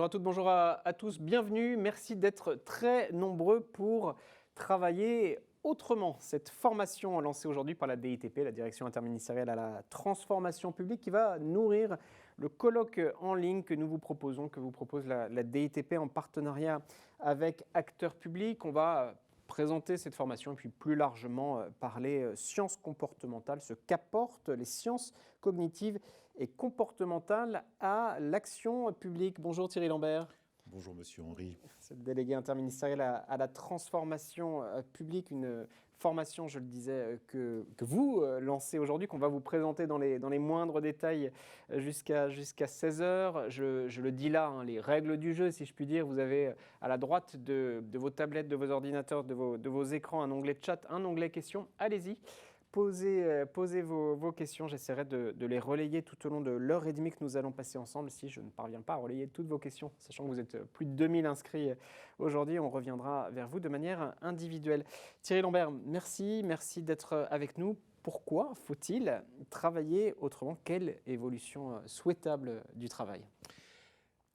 Bonjour à toutes, bonjour à tous, bienvenue. Merci d'être très nombreux pour travailler autrement. Cette formation lancée aujourd'hui par la DITP, la Direction interministérielle à la transformation publique, qui va nourrir le colloque en ligne que nous vous proposons, que vous propose la DITP en partenariat avec acteurs publics. On va présenter cette formation et puis plus largement parler sciences comportementales, ce qu'apportent les sciences cognitives et comportementales à l'action publique. Bonjour Thierry Lambert. Bonjour Monsieur Henry. C'est le délégué interministériel à la transformation publique, une formation, je le disais, que vous lancez aujourd'hui, qu'on va vous présenter dans les moindres détails jusqu'à 16 heures. Je le dis là, hein, les règles du jeu, si je puis dire. Vous avez à la droite de vos tablettes, de vos ordinateurs, de vos écrans, un onglet chat, un onglet questions. Allez-y. Posez vos questions, j'essaierai de les relayer tout au long de l'heure et demie que nous allons passer ensemble. Si je ne parviens pas à relayer toutes vos questions, sachant que vous êtes plus de 2000 inscrits aujourd'hui, on reviendra vers vous de manière individuelle. Thierry Lambert, merci d'être avec nous. Pourquoi faut-il travailler autrement? Quelle évolution souhaitable du travail?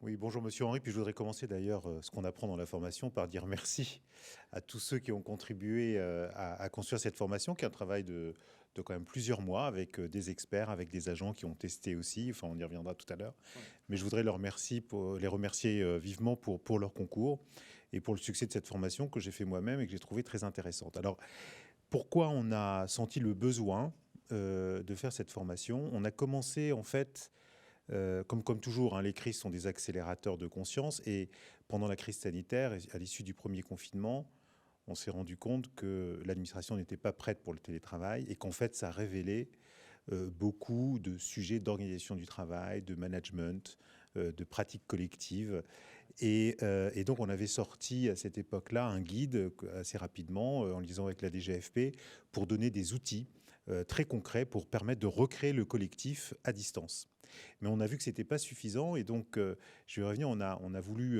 Oui, bonjour Monsieur Henry. Puis je voudrais commencer d'ailleurs ce qu'on apprend dans la formation par dire merci à tous ceux qui ont contribué à construire cette formation, qui est un travail de quand même plusieurs mois avec des experts, avec des agents qui ont testé aussi. Enfin, on y reviendra tout à l'heure. Ouais. Mais je voudrais les remercier vivement pour leur concours et pour le succès de cette formation que j'ai fait moi-même et que j'ai trouvé très intéressante. Alors, pourquoi on a senti le besoin de faire cette formation? On a commencé en fait... Comme toujours, hein, les crises sont des accélérateurs de conscience et pendant la crise sanitaire, à l'issue du premier confinement, on s'est rendu compte que l'administration n'était pas prête pour le télétravail et qu'en fait, ça révélait beaucoup de sujets d'organisation du travail, de management, de pratiques collectives. Et donc, on avait sorti à cette époque-là un guide assez rapidement, en lisant avec la DGFP, pour donner des outils très concrets pour permettre de recréer le collectif à distance. Mais on a vu que ce n'était pas suffisant et donc, je vais revenir, on a voulu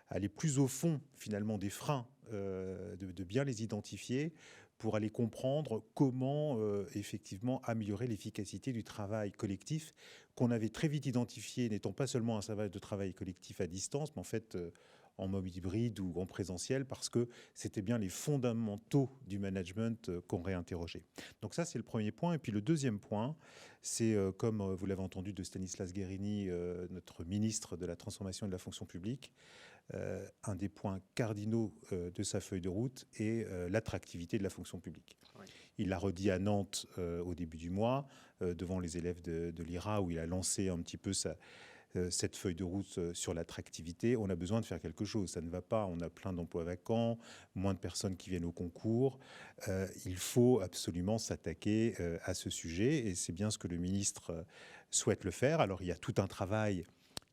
aller plus au fond finalement des freins, de bien les identifier pour aller comprendre comment effectivement améliorer l'efficacité du travail collectif qu'on avait très vite identifié, n'étant pas seulement un travail de travail collectif à distance, mais en fait en mode hybride ou en présentiel, parce que c'était bien les fondamentaux du management qu'on réinterrogeait. Donc ça, c'est le premier point. Et puis le deuxième point, c'est, comme vous l'avez entendu de Stanislas Guerini, notre ministre de la Transformation et de la Fonction publique, un des points cardinaux de sa feuille de route est l'attractivité de la fonction publique. Oui. Il l'a redit à Nantes au début du mois, devant les élèves de l'IRA, où il a lancé un petit peu cette feuille de route sur l'attractivité. On a besoin de faire quelque chose, ça ne va pas, on a plein d'emplois vacants, moins de personnes qui viennent au concours. Il faut absolument s'attaquer à ce sujet et c'est bien ce que le ministre souhaite le faire. Alors il y a tout un travail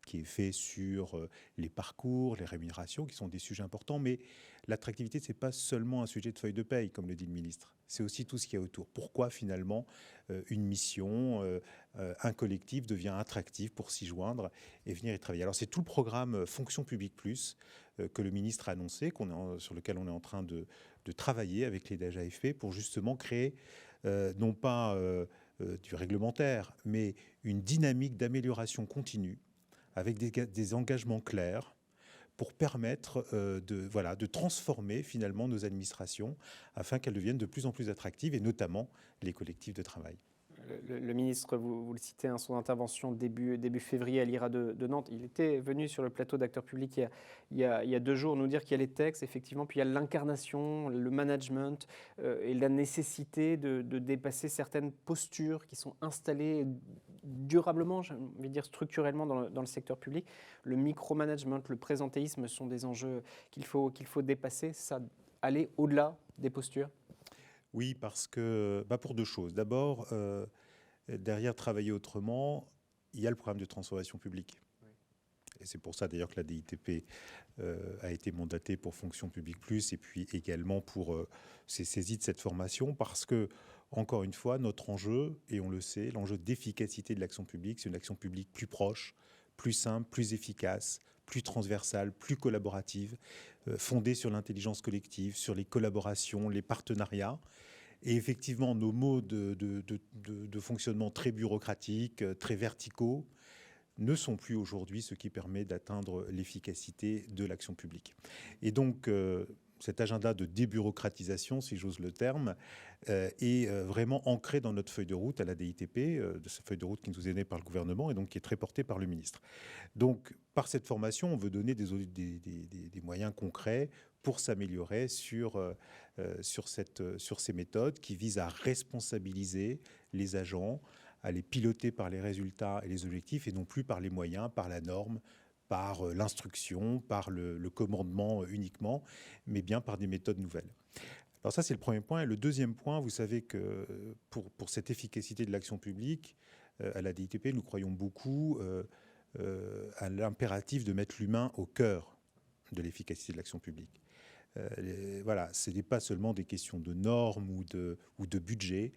qui est fait sur les parcours, les rémunérations, qui sont des sujets importants. Mais l'attractivité, ce n'est pas seulement un sujet de feuille de paye, comme le dit le ministre. C'est aussi tout ce qu'il y a autour. Pourquoi, finalement, une mission, un collectif devient attractif pour s'y joindre et venir y travailler. Alors, c'est tout le programme Fonction publique plus que le ministre a annoncé, sur lequel on est en train de travailler avec les DGAFP pour justement créer, non pas du réglementaire, mais une dynamique d'amélioration continue avec des engagements clairs pour permettre de transformer finalement nos administrations afin qu'elles deviennent de plus en plus attractives et notamment les collectifs de travail. Le ministre, vous le citez, hein, son intervention début février à l'IRA de Nantes, il était venu sur le plateau d'Acteurs Publics il y a 2 jours nous dire qu'il y a les textes, effectivement, puis il y a l'incarnation, le management et la nécessité de dépasser certaines postures qui sont installées durablement, je vais dire structurellement dans le secteur public. Le micromanagement, le présentéisme sont des enjeux qu'il faut dépasser, ça aller au-delà des postures. Oui, parce que, pour 2 choses. D'abord, derrière Travailler autrement, il y a le programme de transformation publique. Oui. Et c'est pour ça d'ailleurs que la DITP a été mandatée pour Fonction publique plus et puis également pour s'est saisie de cette formation parce que, encore une fois, notre enjeu, et on le sait, l'enjeu d'efficacité de l'action publique, c'est une action publique plus proche, plus simple, plus efficace, plus transversale, plus collaborative, fondée sur l'intelligence collective, sur les collaborations, les partenariats. Et effectivement, nos modes de fonctionnement très bureaucratiques, très verticaux, ne sont plus aujourd'hui ce qui permet d'atteindre l'efficacité de l'action publique. Et donc, cet agenda de débureaucratisation, si j'ose le terme, est vraiment ancré dans notre feuille de route à la DITP, de cette feuille de route qui nous est donnée par le gouvernement et donc qui est très portée par le ministre. Donc, par cette formation, on veut donner des moyens concrets pour s'améliorer sur ces méthodes qui visent à responsabiliser les agents, à les piloter par les résultats et les objectifs et non plus par les moyens, par la norme, par l'instruction, par le commandement uniquement, mais bien par des méthodes nouvelles. Alors ça, c'est le premier point. Et le deuxième point, vous savez que pour cette efficacité de l'action publique, à la DITP, nous croyons beaucoup à l'impératif de mettre l'humain au cœur de l'efficacité de l'action publique. Voilà, ce n'est pas seulement des questions de normes ou de budget.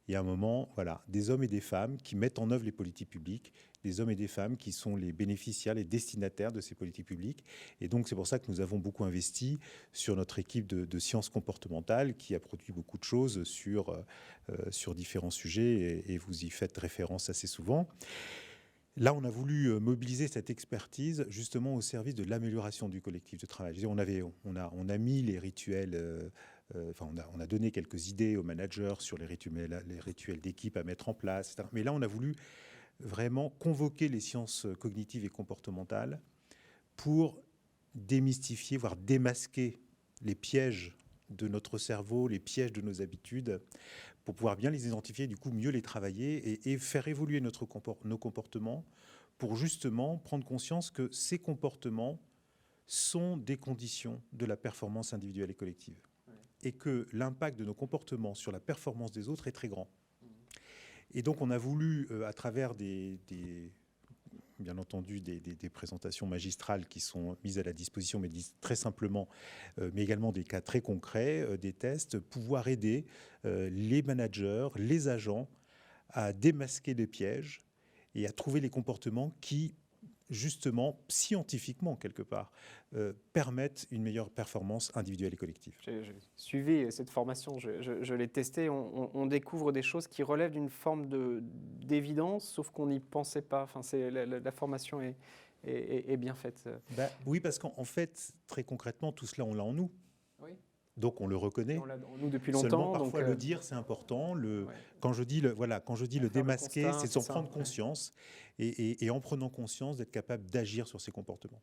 Il y a un moment, voilà, des hommes et des femmes qui mettent en œuvre les politiques publiques, des hommes et des femmes qui sont les bénéficiaires, les destinataires de ces politiques publiques. Et donc, c'est pour ça que nous avons beaucoup investi sur notre équipe de sciences comportementales qui a produit beaucoup de choses sur différents sujets et vous y faites référence assez souvent. Là, on a voulu mobiliser cette expertise justement au service de l'amélioration du collectif de travail. On a mis les rituels, on a donné quelques idées aux managers sur les rituels d'équipe à mettre en place, etc. Mais là, on a voulu vraiment convoquer les sciences cognitives et comportementales pour démystifier, voire démasquer les pièges de notre cerveau, les pièges de nos habitudes, pour pouvoir bien les identifier, du coup mieux les travailler et faire évoluer nos comportements pour justement prendre conscience que ces comportements sont des conditions de la performance individuelle et collective. Ouais. Et que l'impact de nos comportements sur la performance des autres est très grand. Et donc on a voulu, à travers bien entendu des présentations magistrales qui sont mises à la disposition, mais disent très simplement, mais également des cas très concrets, des tests, pouvoir aider les managers, les agents à démasquer les pièges et à trouver les comportements qui, justement, scientifiquement, quelque part, permettent une meilleure performance individuelle et collective. J'ai suivi cette formation, je l'ai testée. On découvre des choses qui relèvent d'une forme d'évidence, sauf qu'on n'y pensait pas. Enfin, la formation est bien faite. Oui, parce qu'en fait, très concrètement, tout cela, on l'a en nous. Oui. Donc on le reconnaît. On l'a en nous depuis longtemps. Seulement, parfois, le dire, c'est important. Quand je dis le démasquer, c'est d'en prendre conscience. Et en prenant conscience, d'être capable d'agir sur ces comportements.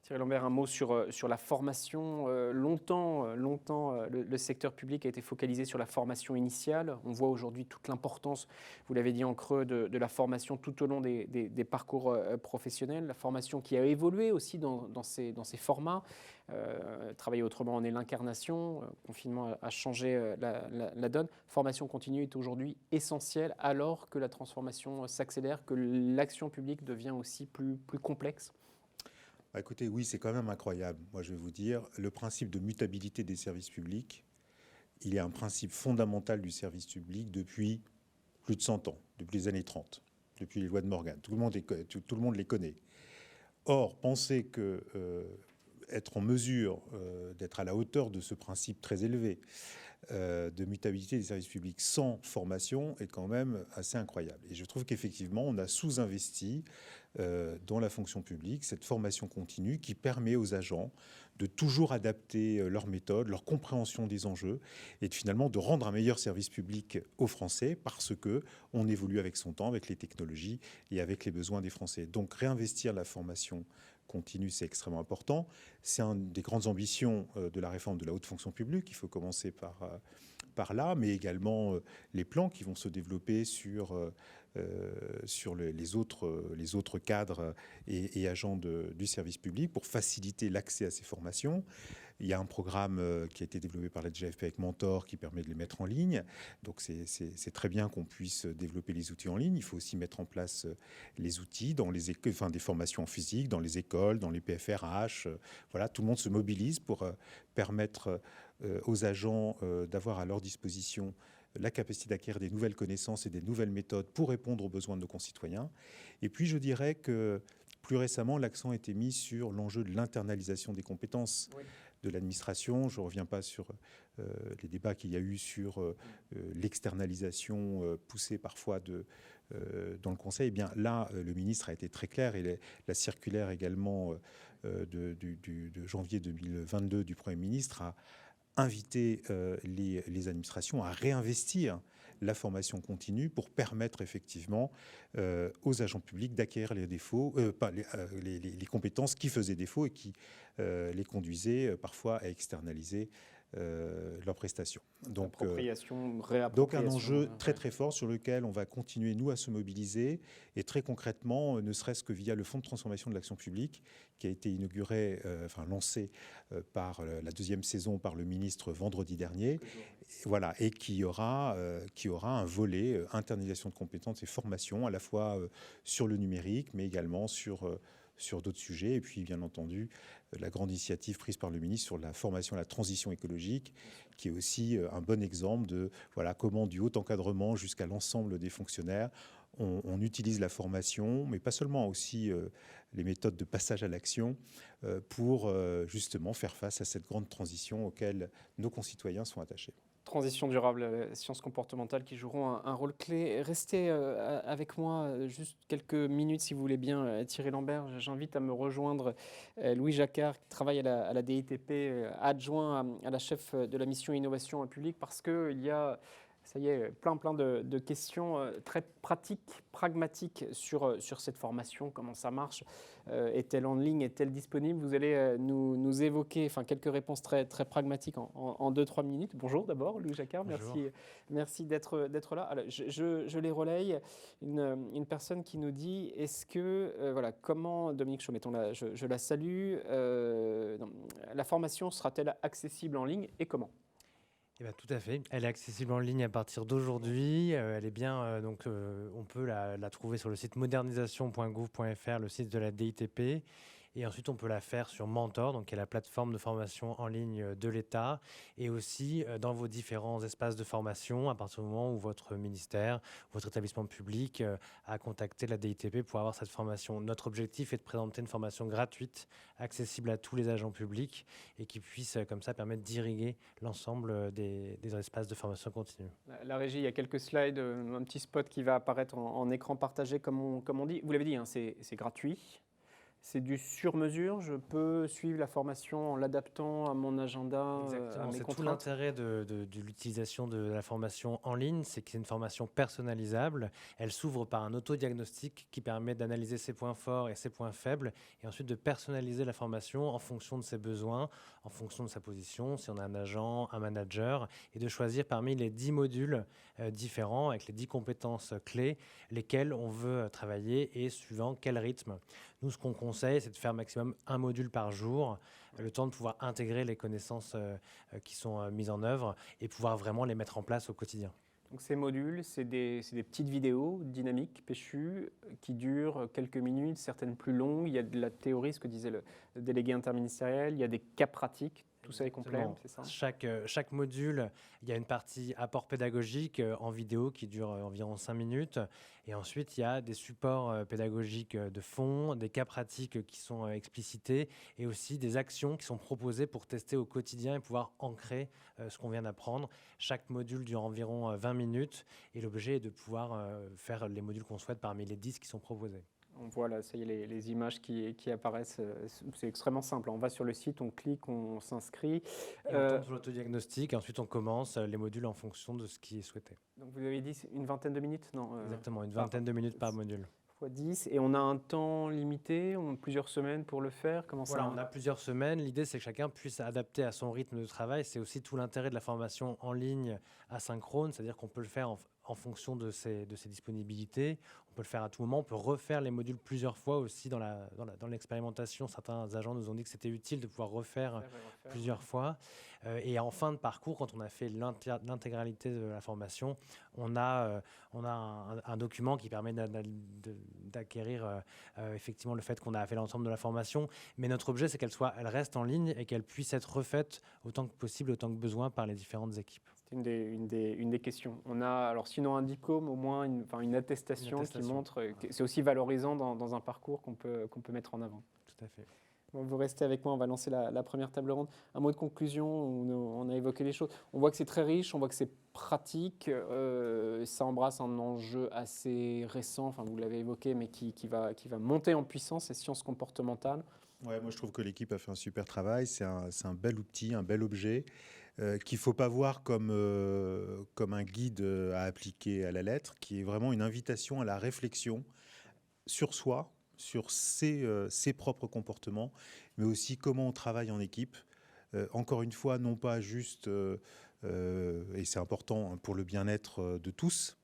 Thierry Lambert, un mot sur la formation. Longtemps, le secteur public a été focalisé sur la formation initiale. On voit aujourd'hui toute l'importance, vous l'avez dit en creux, de la formation tout au long des parcours professionnels. La formation qui a évolué aussi dans ces formats. Travailler autrement en est l'incarnation. Confinement a changé la donne. Formation continue est aujourd'hui essentielle alors que la transformation s'accélère, que l'action publique devient aussi plus complexe. Écoutez, oui, c'est quand même incroyable. Moi, je vais vous dire, le principe de mutabilité des services publics, il est un principe fondamental du service public depuis plus de 100 ans, depuis les années 30, depuis les lois de Morgan. Tout le monde les connaît. Or, penser que être en mesure d'être à la hauteur de ce principe très élevé de mutabilité des services publics sans formation est quand même assez incroyable. Et je trouve qu'effectivement, on a sous-investi dans la fonction publique cette formation continue qui permet aux agents de toujours adapter leurs méthodes, leur compréhension des enjeux et finalement de rendre un meilleur service public aux Français parce qu'on évolue avec son temps, avec les technologies et avec les besoins des Français. Donc réinvestir la formation continue, c'est extrêmement important. C'est une des grandes ambitions de la réforme de la haute fonction publique. Il faut commencer par là, mais également les plans qui vont se développer sur les autres cadres et agents du service public pour faciliter l'accès à ces formations. Il y a un programme qui a été développé par la DGFP avec Mentor qui permet de les mettre en ligne. Donc c'est très bien qu'on puisse développer les outils en ligne. Il faut aussi mettre en place les outils dans des formations en physique, dans les écoles, dans les PFRH. Voilà, tout le monde se mobilise pour permettre aux agents d'avoir à leur disposition la capacité d'acquérir des nouvelles connaissances et des nouvelles méthodes pour répondre aux besoins de nos concitoyens. Et puis je dirais que plus récemment, l'accent a été mis sur l'enjeu de l'internalisation des compétences. Oui. de l'administration. Je ne reviens pas sur les débats qu'il y a eu sur l'externalisation poussée parfois dans le Conseil. Eh bien, là, le ministre a été très clair et la circulaire également de janvier 2022 du Premier ministre a invité les administrations à réinvestir la formation continue pour permettre effectivement aux agents publics d'acquérir les défauts, les compétences qui faisaient défaut et qui les conduisaient parfois à externaliser leurs prestations. Donc, réappropriation. Donc un enjeu très très fort sur lequel on va continuer nous à se mobiliser et très concrètement, ne serait-ce que via le Fonds de transformation de l'action publique qui a été inauguré, lancé par la deuxième saison par le ministre vendredi dernier, voilà, et qui aura un volet internalisation de compétences et formation à la fois sur le numérique mais également sur d'autres sujets. Et puis, bien entendu, la grande initiative prise par le ministre sur la formation à la transition écologique, qui est aussi un bon exemple de comment, du haut encadrement jusqu'à l'ensemble des fonctionnaires, on utilise la formation, mais pas seulement, aussi les méthodes de passage à l'action pour justement faire face à cette grande transition auquel nos concitoyens sont attachés. Transition durable, sciences comportementales qui joueront un rôle clé. Restez avec moi juste quelques minutes si vous voulez bien, Thierry Lambert. J'invite à me rejoindre Louis Jacquard qui travaille à la DITP, adjoint à la chef de la mission innovation publique, parce qu'il y a, ça y est, plein de questions très pratiques, pragmatiques sur cette formation, comment ça marche, est-elle en ligne, est-elle disponible? Vous allez nous évoquer quelques réponses très pragmatiques en 2-3 minutes. Bonjour d'abord, Louis Jacquard, merci d'être là. Alors, je les relaye. Une personne qui nous dit, est-ce que, comment, Dominique Chaumeton, je la salue, la formation sera-t-elle accessible en ligne et comment? Eh bien, tout à fait. Elle est accessible en ligne à partir d'aujourd'hui. Elle est bien, on peut la trouver sur le site modernisation.gouv.fr, le site de la DITP. Et ensuite, on peut la faire sur Mentor, donc qui est la plateforme de formation en ligne de l'État, et aussi dans vos différents espaces de formation, à partir du moment où votre ministère, votre établissement public a contacté la DITP pour avoir cette formation. Notre objectif est de présenter une formation gratuite, accessible à tous les agents publics, et qui puisse comme ça permettre d'irriguer l'ensemble des espaces de formation continue. La régie, il y a quelques slides, un petit spot qui va apparaître en écran partagé, comme on dit. Vous l'avez dit, c'est gratuit. C'est du sur-mesure, je peux suivre la formation en l'adaptant à mon agenda, à mes contraintes. C'est tout l'intérêt de l'utilisation de la formation en ligne, c'est que c'est une formation personnalisable. Elle s'ouvre par un autodiagnostic qui permet d'analyser ses points forts et ses points faibles, et ensuite de personnaliser la formation en fonction de ses besoins, en fonction de sa position, si on a un agent, un manager, et de choisir parmi les 10 modules différents, avec les 10 compétences clés, lesquelles on veut travailler et suivant quel rythme. Nous, ce qu'on conseille, c'est de faire maximum un module par jour, le temps de pouvoir intégrer les connaissances qui sont mises en œuvre et pouvoir vraiment les mettre en place au quotidien. Donc ces modules, c'est des petites vidéos dynamiques, péchues, qui durent quelques minutes, certaines plus longues. Il y a de la théorie, ce que disait le délégué interministériel, il y a des cas pratiques. Tout ça est complet, c'est ça? Chaque module, il y a une partie apport pédagogique en vidéo qui dure environ 5 minutes. Et ensuite, il y a des supports pédagogiques de fond, des cas pratiques qui sont explicités et aussi des actions qui sont proposées pour tester au quotidien et pouvoir ancrer ce qu'on vient d'apprendre. Chaque module dure environ 20 minutes et l'objet est de pouvoir faire les modules qu'on souhaite parmi les 10 qui sont proposés. On voit là, ça y est, les images qui apparaissent. C'est extrêmement simple. On va sur le site, on clique, on s'inscrit. On tombe sur l'autodiagnostic et ensuite on commence les modules en fonction de ce qui est souhaité. Donc vous avez dit une vingtaine de minutes, non? Exactement, une vingtaine de minutes par module. Fois 10. Et on a un temps limité, on a plusieurs semaines pour le faire? Comment ça? On a plusieurs semaines. L'idée, c'est que chacun puisse adapter à son rythme de travail. C'est aussi tout l'intérêt de la formation en ligne asynchrone, c'est-à-dire qu'on peut le faire en fonction de ses disponibilités. On peut le faire à tout moment. On peut refaire les modules plusieurs fois aussi dans l'expérimentation. Certains agents nous ont dit que c'était utile de pouvoir refaire plusieurs fois. Et en fin de parcours, quand on a fait l'intégralité de la formation, on a un document qui permet d'acquérir effectivement le fait qu'on a fait l'ensemble de la formation. Mais notre objet, c'est qu'elle reste en ligne et qu'elle puisse être refaite autant que possible, autant que besoin par les différentes équipes. C'est une des questions. On a, alors sinon un diplôme, au moins une attestation qui montre que c'est aussi valorisant dans un parcours qu'on peut mettre en avant. Tout à fait. Vous restez avec moi, on va lancer la première table ronde. Un mot de conclusion, on a évoqué les choses. On voit que c'est très riche, on voit que c'est pratique, ça embrasse un enjeu assez récent, enfin vous l'avez évoqué, mais qui va monter en puissance, ces sciences comportementales. Ouais, moi je trouve que l'équipe a fait un super travail, c'est un bel outil, un bel objet qu'il ne faut pas voir comme un guide à appliquer à la lettre, qui est vraiment une invitation à la réflexion sur soi, sur ses propres comportements, mais aussi comment on travaille en équipe. Encore une fois, non pas juste, et c'est important pour le bien-être de tous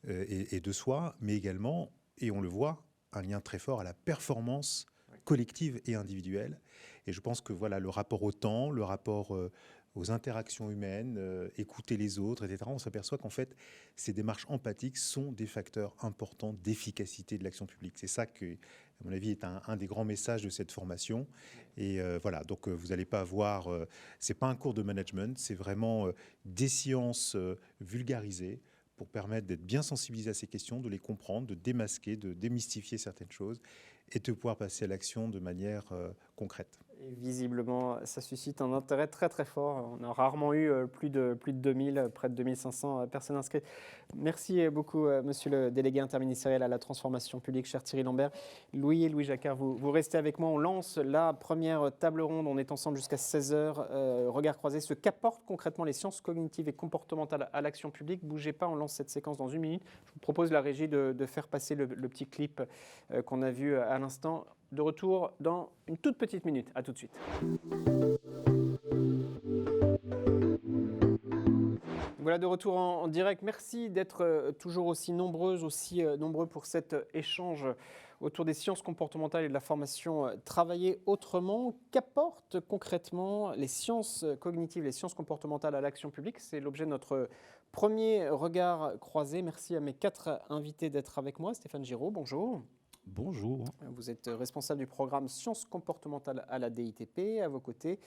et de soi, mais également, et on le voit, un lien très fort à la performance collective et individuelle. Et je pense que voilà, le rapport au temps, le rapport aux interactions humaines, écouter les autres, etc., on s'aperçoit qu'en fait, ces démarches empathiques sont des facteurs importants d'efficacité de l'action publique. C'est ça qui, à mon avis, est un des grands messages de cette formation. Et voilà, donc vous n'allez pas avoir... c'est pas un cours de management, c'est vraiment des sciences vulgarisées pour permettre d'être bien sensibilisé à ces questions, de les comprendre, de démasquer, de démystifier certaines choses et de pouvoir passer à l'action de manière concrète. Et visiblement, ça suscite un intérêt très très fort. On a rarement eu plus de 2000, près de 2500 personnes inscrites. Merci beaucoup, monsieur le délégué interministériel à la transformation publique, cher Thierry Lambert. Louis et Louis Jacquard, vous restez avec moi. On lance la première table ronde. On est ensemble jusqu'à 16h. Regard croisé, ce qu'apportent concrètement les sciences cognitives et comportementales à l'action publique. Bougez pas, on lance cette séquence dans une minute. Je vous propose, la régie, de faire passer le petit clip qu'on a vu à l'instant. De retour dans une toute petite minute. À tout de suite. Voilà, de retour en direct. Merci d'être toujours aussi nombreuses, aussi nombreux pour cet échange autour des sciences comportementales et de la formation Travailler autrement. Qu'apportent concrètement les sciences cognitives, les sciences comportementales à l'action publique? C'est l'objet de notre premier regard croisé. Merci à mes 4 invités d'être avec moi. Stéphane Giraud, bonjour. Bonjour. Vous êtes responsable du programme Sciences comportementales à la DITP. À vos côtés,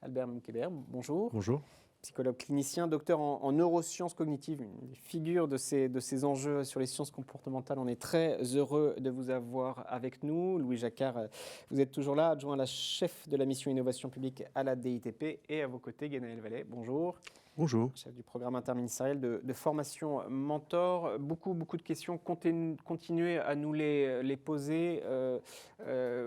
Albert Moukébert, bonjour. Bonjour. Psychologue clinicien, docteur en neurosciences cognitives, une des figures de ces enjeux sur les sciences comportementales. On est très heureux de vous avoir avec nous. Louis Jacquard, vous êtes toujours là, adjoint à la chef de la mission innovation publique à la DITP. Et à vos côtés, Guénaël Vallet, bonjour. Bonjour. Chef du programme interministériel de formation Mentor. Beaucoup de questions. Continuez à nous les poser.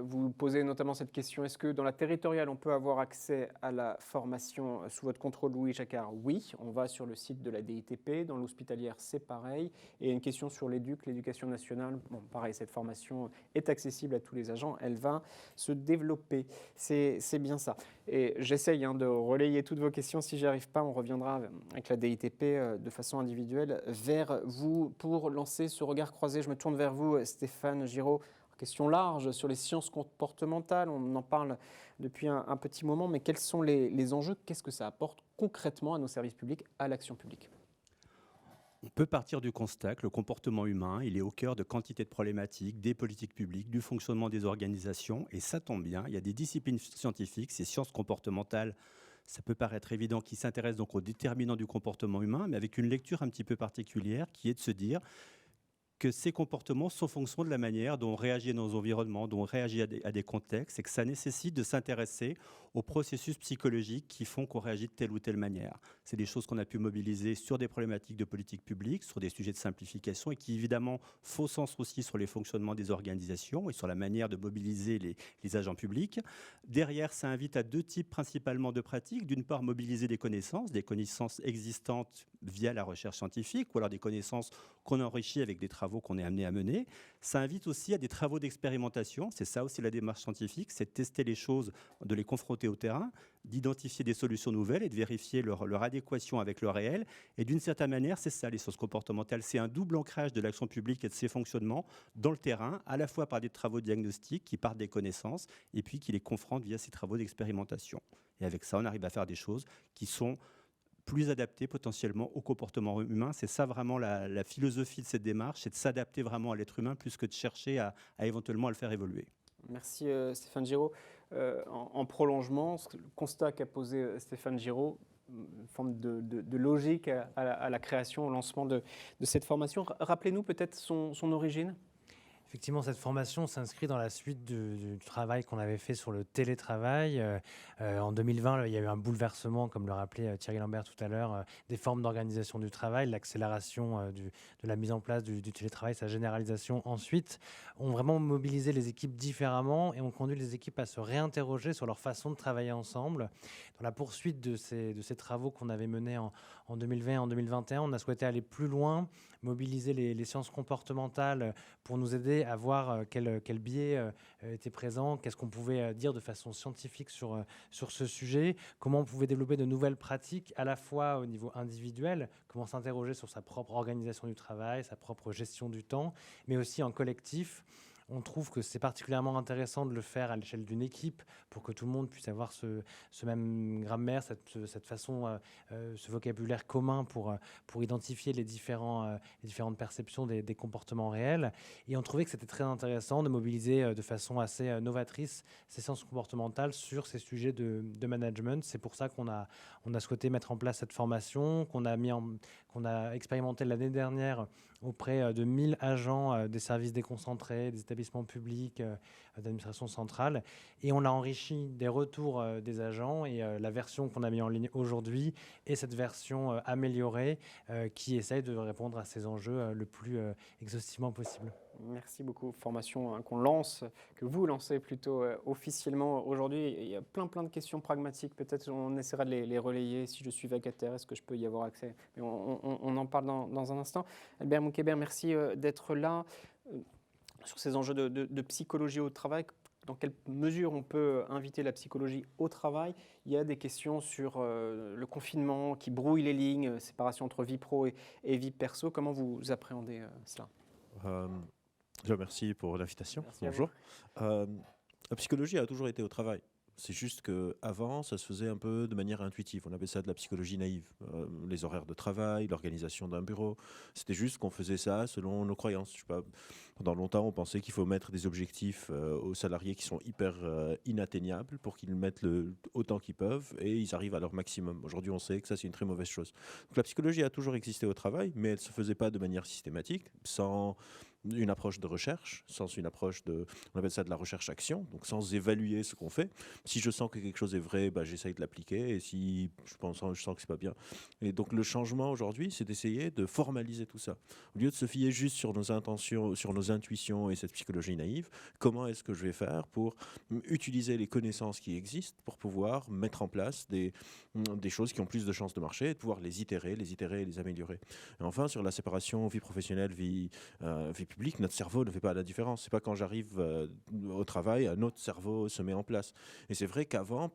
Vous posez notamment cette question, est-ce que dans la territoriale, on peut avoir accès à la formation sous votre contrôle, Louis Jacquard? Oui, on va sur le site de la DITP. Dans l'hospitalière, c'est pareil. Et une question sur l'éducation nationale. Bon, pareil, cette formation est accessible à tous les agents. Elle va se développer. C'est bien ça. Et j'essaye de relayer toutes vos questions. Si j'y arrive pas, on reviendra avec la DITP de façon individuelle vers vous pour lancer ce regard croisé. Je me tourne vers vous, Stéphane Giraud. Question large sur les sciences comportementales. On en parle depuis un petit moment, mais quels sont les enjeux? Qu'est-ce que ça apporte concrètement à nos services publics, à l'action publique? On peut partir du constat que le comportement humain, il est au cœur de quantité de problématiques, des politiques publiques, du fonctionnement des organisations. Et ça tombe bien, il y a des disciplines scientifiques, ces sciences comportementales, ça peut paraître évident, qui s'intéressent donc aux déterminants du comportement humain, mais avec une lecture un petit peu particulière qui est de se dire que ces comportements sont fonction de la manière dont on réagit dans nos environnements, dont on réagit à des contextes, et que ça nécessite de s'intéresser aux processus psychologiques qui font qu'on réagit de telle ou telle manière. C'est des choses qu'on a pu mobiliser sur des problématiques de politique publique, sur des sujets de simplification, et qui évidemment font sens aussi sur les fonctionnements des organisations et sur la manière de mobiliser les agents publics. Derrière, ça invite à 2 types principalement de pratiques. D'une part, mobiliser des connaissances existantes via la recherche scientifique, ou alors des connaissances qu'on enrichit avec des travaux qu'on est amené à mener. Ça invite aussi à des travaux d'expérimentation. C'est ça aussi la démarche scientifique, c'est de tester les choses, de les confronter au terrain, d'identifier des solutions nouvelles et de vérifier leur adéquation avec le réel. Et d'une certaine manière, c'est ça les sciences comportementales. C'est un double ancrage de l'action publique et de ses fonctionnements dans le terrain, à la fois par des travaux diagnostiques qui partent des connaissances et puis qui les confrontent via ces travaux d'expérimentation. Et avec ça, on arrive à faire des choses qui sont plus adapté potentiellement au comportement humain. C'est ça vraiment la philosophie de cette démarche, c'est de s'adapter vraiment à l'être humain plus que de chercher à éventuellement à le faire évoluer. Merci Stéphane Giraud. En prolongement, le constat qu'a posé Stéphane Giraud, une forme de logique à la création, au lancement de cette formation. Rappelez-nous peut-être son origine. Effectivement, cette formation s'inscrit dans la suite du travail qu'on avait fait sur le télétravail. En 2020, il y a eu un bouleversement, comme le rappelait Thierry Lambert tout à l'heure, des formes d'organisation du travail, l'accélération de la mise en place du télétravail, sa généralisation ensuite, ont vraiment mobilisé les équipes différemment et ont conduit les équipes à se réinterroger sur leur façon de travailler ensemble. Dans la poursuite de ces travaux qu'on avait menés en 2020 et en 2021, on a souhaité aller plus loin, mobiliser les sciences comportementales pour nous aider à voir quel biais était présent, qu'est-ce qu'on pouvait dire de façon scientifique sur ce sujet, comment on pouvait développer de nouvelles pratiques à la fois au niveau individuel, comment s'interroger sur sa propre organisation du travail, sa propre gestion du temps, mais aussi en collectif. On trouve que c'est particulièrement intéressant de le faire à l'échelle d'une équipe pour que tout le monde puisse avoir ce même grammaire, cette façon, ce vocabulaire commun pour identifier les différentes perceptions des comportements réels. Et on trouvait que c'était très intéressant de mobiliser de façon assez novatrice ces sciences comportementales sur ces sujets de management. C'est pour ça qu'on a souhaité mettre en place cette formation, qu'on a expérimenté l'année dernière auprès de 1000 agents des services déconcentrés, des établissements publics, d'administration centrale. Et on a enrichi des retours des agents et la version qu'on a mis en ligne aujourd'hui est cette version améliorée qui essaye de répondre à ces enjeux le plus exhaustivement possible. Merci beaucoup. Formation qu'on lance, que vous lancez plutôt officiellement aujourd'hui. Il y a plein de questions pragmatiques. Peut-être on essaiera de les relayer. Si je suis vacataire, est-ce que je peux y avoir accès? Mais on en parle dans un instant. Albert Moukébert, merci d'être là. Sur ces enjeux de psychologie au travail, dans quelle mesure on peut inviter la psychologie au travail? Il y a des questions sur le confinement qui brouille les lignes, séparation entre vie pro et vie perso. Comment vous appréhendez cela? Déjà, merci pour l'invitation. Merci à Bonjour. La psychologie a toujours été au travail. C'est juste qu'avant, ça se faisait un peu de manière intuitive. On appelait ça de la psychologie naïve. Les horaires de travail, l'organisation d'un bureau. C'était juste qu'on faisait ça selon nos croyances. Je sais pas, pendant longtemps, on pensait qu'il faut mettre des objectifs aux salariés qui sont hyper inatteignables pour qu'ils mettent autant qu'ils peuvent et ils arrivent à leur maximum. Aujourd'hui, on sait que ça, c'est une très mauvaise chose. Donc, la psychologie a toujours existé au travail, mais elle ne se faisait pas de manière systématique, sans une approche de recherche, sans une approche on appelle ça de la recherche-action, donc sans évaluer ce qu'on fait. Si je sens que quelque chose est vrai, j'essaye de l'appliquer, et si je sens que c'est pas bien. Et donc le changement aujourd'hui, c'est d'essayer de formaliser tout ça. Au lieu de se fier juste sur nos intentions, sur nos intuitions et cette psychologie naïve, comment est-ce que je vais faire pour utiliser les connaissances qui existent pour pouvoir mettre en place des choses qui ont plus de chances de marcher et de pouvoir les itérer et les améliorer. Et enfin, sur la séparation vie professionnelle, vie publique, notre cerveau ne fait pas la différence. C'est pas quand j'arrive au travail, notre cerveau se met en place. Et c'est vrai qu'avant,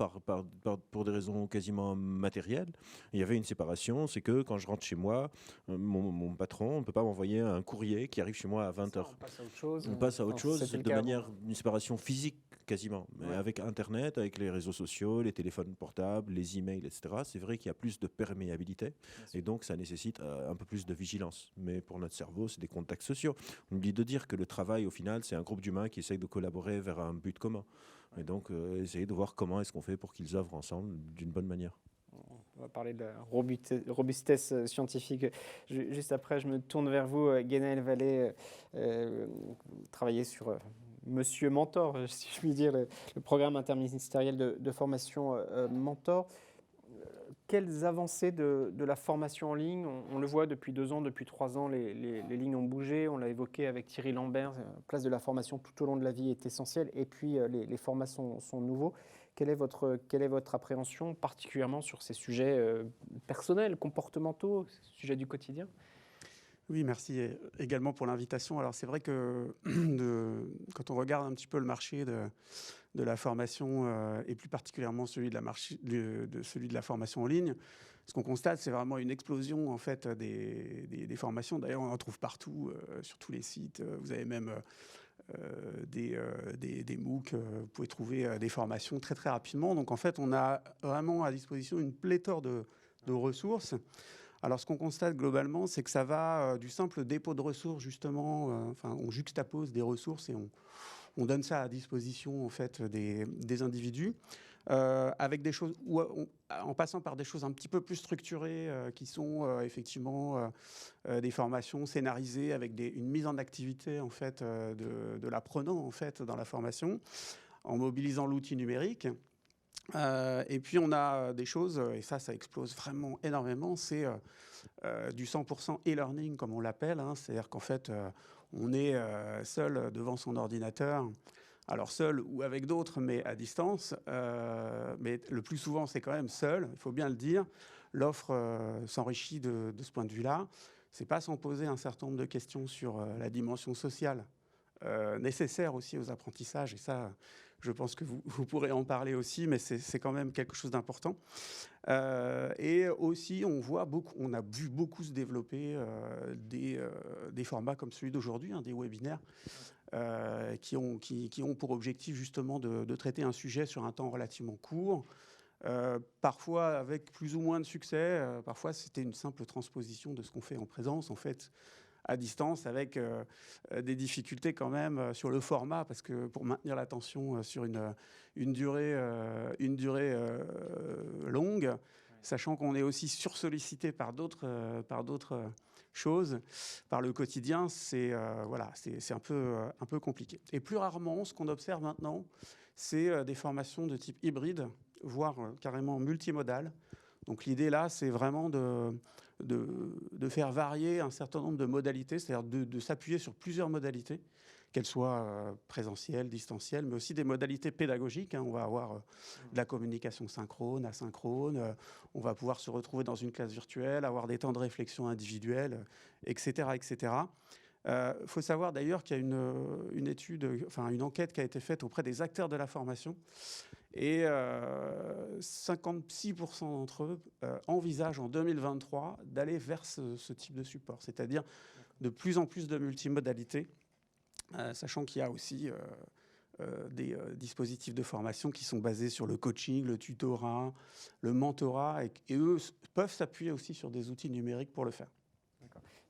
pour des raisons quasiment matérielles, il y avait une séparation. C'est que quand je rentre chez moi, mon patron ne peut pas m'envoyer un courrier qui arrive chez moi à 20h. On passe à autre chose. On passe à autre chose C'était le de cas manière, une séparation physique quasiment. Mais Ouais. avec Internet, avec les réseaux sociaux, les téléphones portables, les emails, etc., c'est vrai qu'il y a plus de perméabilité. Et donc, ça nécessite un peu plus de vigilance. Mais pour notre cerveau, c'est des contacts sociaux. On oublie de dire que le travail, au final, c'est un groupe d'humains qui essayent de collaborer vers un but commun. Et donc, essayer de voir comment est-ce qu'on fait pour qu'ils œuvrent ensemble d'une bonne manière. On va parler de la robustesse scientifique. Juste après, je me tourne vers vous, Guénel Vallée. Vous travaillez sur Monsieur Mentor, si je puis dire, le programme interministériel de formation Mentor. Quelles avancées de la formation en ligne? On le voit depuis 2 ans, depuis 3 ans, les lignes ont bougé. On l'a évoqué avec Thierry Lambert, la place de la formation tout au long de la vie est essentielle. Et puis, les formats sont nouveaux. Quelle est votre appréhension, particulièrement sur ces sujets personnels, comportementaux, sujets du quotidien? Oui, merci également pour l'invitation. Alors c'est vrai que quand on regarde un petit peu le marché de la formation et plus particulièrement celui de la formation en ligne, ce qu'on constate, c'est vraiment une explosion en fait des formations. D'ailleurs, on en trouve partout, sur tous les sites. Vous avez même des MOOC, vous pouvez trouver des formations très très rapidement. Donc en fait, on a vraiment à disposition une pléthore de ressources. Alors, ce qu'on constate globalement, c'est que ça va du simple dépôt de ressources, justement. On juxtapose des ressources et on donne ça à disposition en fait, des individus. avec des choses, en passant par des choses un petit peu plus structurées, qui sont effectivement des formations scénarisées avec une mise en activité en fait de l'apprenant en fait dans la formation, en mobilisant l'outil numérique. Et puis on a des choses, et ça explose vraiment énormément, c'est du 100% e-learning comme on l'appelle, hein, c'est-à-dire qu'en fait on est seul devant son ordinateur. Alors seul ou avec d'autres, mais à distance. Mais le plus souvent, c'est quand même seul, il faut bien le dire. L'offre s'enrichit de ce point de vue-là. C'est pas sans poser un certain nombre de questions sur la dimension sociale nécessaire aussi aux apprentissages. Et ça, je pense que vous pourrez en parler aussi, mais c'est quand même quelque chose d'important. Et aussi, on a vu beaucoup se développer des formats comme celui d'aujourd'hui, hein, des webinaires, qui ont pour objectif justement de traiter un sujet sur un temps relativement court, parfois avec plus ou moins de succès. Parfois, c'était une simple transposition de ce qu'on fait en présence, en fait, à distance, avec des difficultés quand même sur le format, parce que pour maintenir l'attention sur une durée longue, sachant qu'on est aussi sursollicité par d'autres choses, par le quotidien, c'est un peu compliqué. Et plus rarement, ce qu'on observe maintenant, c'est des formations de type hybride, voire carrément multimodales. Donc l'idée là, c'est vraiment de faire varier un certain nombre de modalités, c'est-à-dire de s'appuyer sur plusieurs modalités, qu'elles soient présentielles, distancielles, mais aussi des modalités pédagogiques. Hein. On va avoir de la communication synchrone, asynchrone, on va pouvoir se retrouver dans une classe virtuelle, avoir des temps de réflexion individuels, etc. etc. Faut savoir d'ailleurs qu'il y a une enquête qui a été faite auprès des acteurs de la formation, et 56% d'entre eux envisagent en 2023 d'aller vers ce type de support, c'est-à-dire de plus en plus de multimodalités, sachant qu'il y a aussi des dispositifs de formation qui sont basés sur le coaching, le tutorat, le mentorat, et eux peuvent s'appuyer aussi sur des outils numériques pour le faire.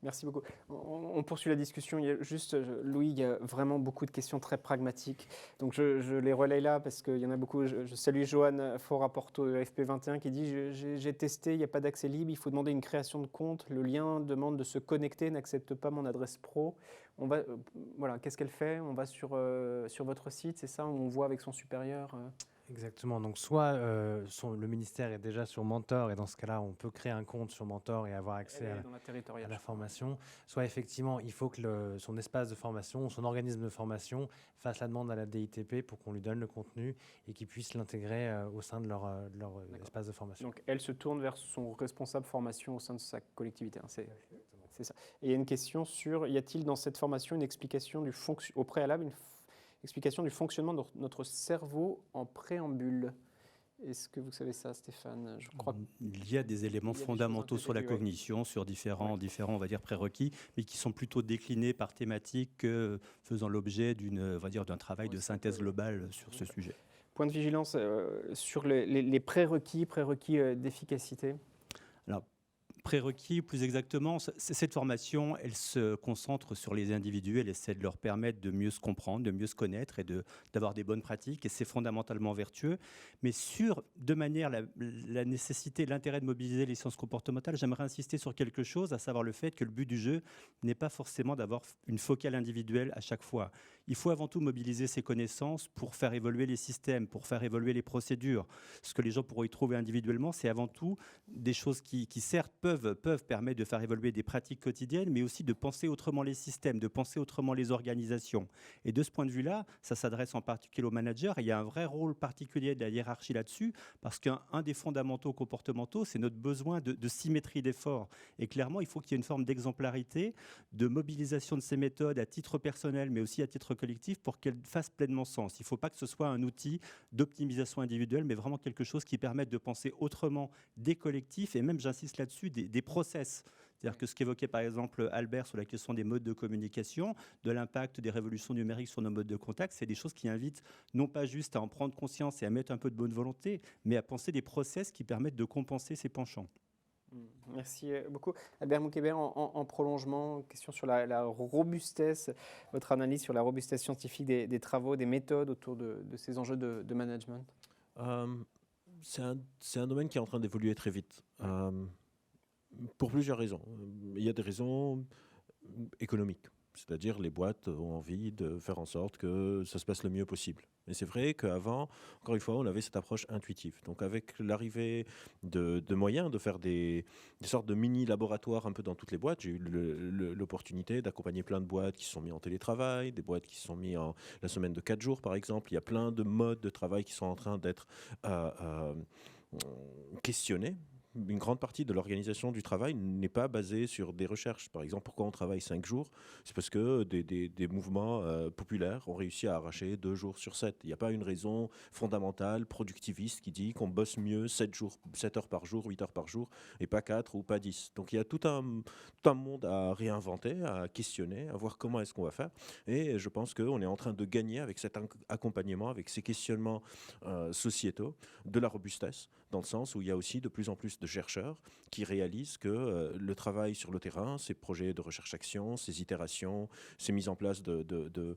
Merci beaucoup. On poursuit la discussion. Il y a juste, Louis, il y a vraiment beaucoup de questions très pragmatiques. Donc je les relaye là parce qu'il y en a beaucoup. Je salue Johan Fort-Rapporto de FP21 qui dit j'ai testé, il n'y a pas d'accès libre, il faut demander une création de compte. Le lien demande de se connecter, n'accepte pas mon adresse pro. Voilà, qu'est-ce qu'elle fait? On va sur votre site, c'est ça? On voit avec son supérieur Exactement. Donc, soit le ministère est déjà sur Mentor, et dans ce cas-là, on peut créer un compte sur Mentor et avoir accès à la formation. Soit, effectivement, il faut que son espace de formation, son organisme de formation fasse la demande à la DITP pour qu'on lui donne le contenu et qu'il puisse l'intégrer au sein de leur espace de formation. Donc, elle se tourne vers son responsable formation au sein de sa collectivité. Hein, c'est ça. Et il y a une question sur, y a-t-il dans cette formation une explication au préalable, une explication du fonctionnement de notre cerveau en préambule? Est-ce que vous savez ça, Stéphane? Je crois il y a des éléments fondamentaux sur la cognition, sur différents, on va dire, prérequis, mais qui sont plutôt déclinés par thématique, faisant l'objet d'un travail de synthèse globale sur ce sujet. Point de vigilance sur les prérequis d'efficacité. Alors, prérequis, plus exactement, cette formation, elle se concentre sur les individus, elle essaie de leur permettre de mieux se comprendre, de mieux se connaître et d'avoir des bonnes pratiques, et c'est fondamentalement vertueux. Mais de manière la nécessité, l'intérêt de mobiliser les sciences comportementales, j'aimerais insister sur quelque chose, à savoir le fait que le but du jeu n'est pas forcément d'avoir une focale individuelle à chaque fois. Il faut avant tout mobiliser ses connaissances pour faire évoluer les systèmes, pour faire évoluer les procédures. Ce que les gens pourront y trouver individuellement, c'est avant tout des choses qui certes peuvent permettre de faire évoluer des pratiques quotidiennes, mais aussi de penser autrement les systèmes, de penser autrement les organisations. Et de ce point de vue-là, ça s'adresse en particulier aux managers. Et il y a un vrai rôle particulier de la hiérarchie là-dessus, parce qu'un des fondamentaux comportementaux, c'est notre besoin de symétrie d'effort. Et clairement, il faut qu'il y ait une forme d'exemplarité, de mobilisation de ces méthodes à titre personnel, mais aussi à titre collectif, pour qu'elles fassent pleinement sens. Il ne faut pas que ce soit un outil d'optimisation individuelle, mais vraiment quelque chose qui permette de penser autrement des collectifs, et même, j'insiste là-dessus, des process. C'est-à-dire que ce qu'évoquait par exemple Albert sur la question des modes de communication, de l'impact des révolutions numériques sur nos modes de contact, c'est des choses qui invitent non pas juste à en prendre conscience et à mettre un peu de bonne volonté, mais à penser des process qui permettent de compenser ces penchants. Merci beaucoup. Albert Moukébert, en prolongement, question sur la robustesse, votre analyse sur la robustesse scientifique des travaux, des méthodes autour de ces enjeux de management. C'est un domaine qui est en train d'évoluer très vite, pour plusieurs raisons. Il y a des raisons économiques, c'est-à-dire les boîtes ont envie de faire en sorte que ça se passe le mieux possible. Et c'est vrai qu'avant, encore une fois, on avait cette approche intuitive. Donc avec l'arrivée de moyens de faire des sortes de mini-laboratoires un peu dans toutes les boîtes, j'ai eu l'opportunité d'accompagner plein de boîtes qui se sont mis en télétravail, des boîtes qui se sont mis en la semaine de 4 jours par exemple. Il y a plein de modes de travail qui sont en train d'être questionnés. Une grande partie de l'organisation du travail n'est pas basée sur des recherches. Par exemple, pourquoi on travaille 5 jours? C'est parce que des mouvements populaires ont réussi à arracher 2 jours sur 7. Il n'y a pas une raison fondamentale, productiviste, qui dit qu'on bosse mieux 7 heures par jour, 8 heures par jour, et pas 4 ou pas 10. Donc il y a tout un monde à réinventer, à questionner, à voir comment est-ce qu'on va faire. Et je pense qu'on est en train de gagner avec cet accompagnement, avec ces questionnements sociétaux, de la robustesse, dans le sens où il y a aussi de plus en plus de chercheurs qui réalisent que le travail sur le terrain, ces projets de recherche-action, ces itérations, ces mises en place de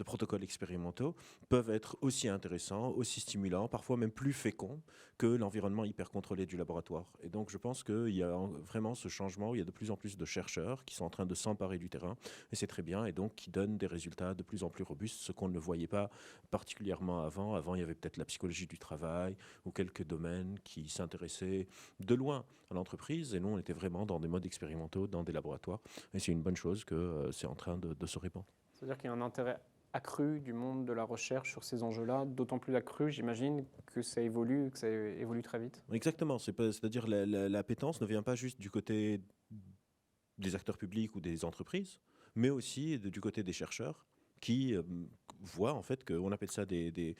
protocoles expérimentaux peuvent être aussi intéressants, aussi stimulants, parfois même plus féconds que l'environnement hyper contrôlé du laboratoire. Et donc je pense qu'il y a vraiment ce changement où il y a de plus en plus de chercheurs qui sont en train de s'emparer du terrain, et c'est très bien, et donc qui donnent des résultats de plus en plus robustes, ce qu'on ne voyait pas particulièrement avant. Avant, il y avait peut-être la psychologie du travail ou quelques domaines qui s'intéressaient de loin à l'entreprise, et nous, on était vraiment dans des modes expérimentaux, dans des laboratoires, et c'est une bonne chose que c'est en train de se répandre. C'est-à-dire qu'il y a un intérêt accru du monde de la recherche sur ces enjeux-là, d'autant plus accru, j'imagine, que ça évolue très vite. Exactement, c'est-à-dire l'appétence ne vient pas juste du côté des acteurs publics ou des entreprises, mais aussi du côté des chercheurs qui voient en fait qu'on appelle ça des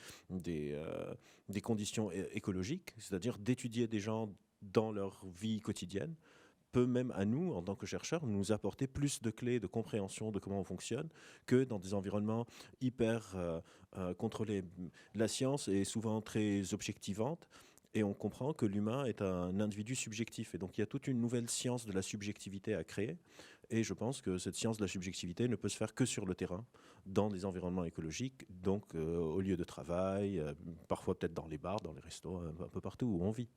conditions écologiques, c'est-à-dire d'étudier des gens dans leur vie quotidienne, peut même à nous, en tant que chercheurs, nous apporter plus de clés de compréhension de comment on fonctionne que dans des environnements hyper contrôlés. La science est souvent très objectivante, et on comprend que l'humain est un individu subjectif. Et donc il y a toute une nouvelle science de la subjectivité à créer. Et je pense que cette science de la subjectivité ne peut se faire que sur le terrain, dans des environnements écologiques, donc au lieu de travail, parfois peut-être dans les bars, dans les restos, un peu partout où on vit.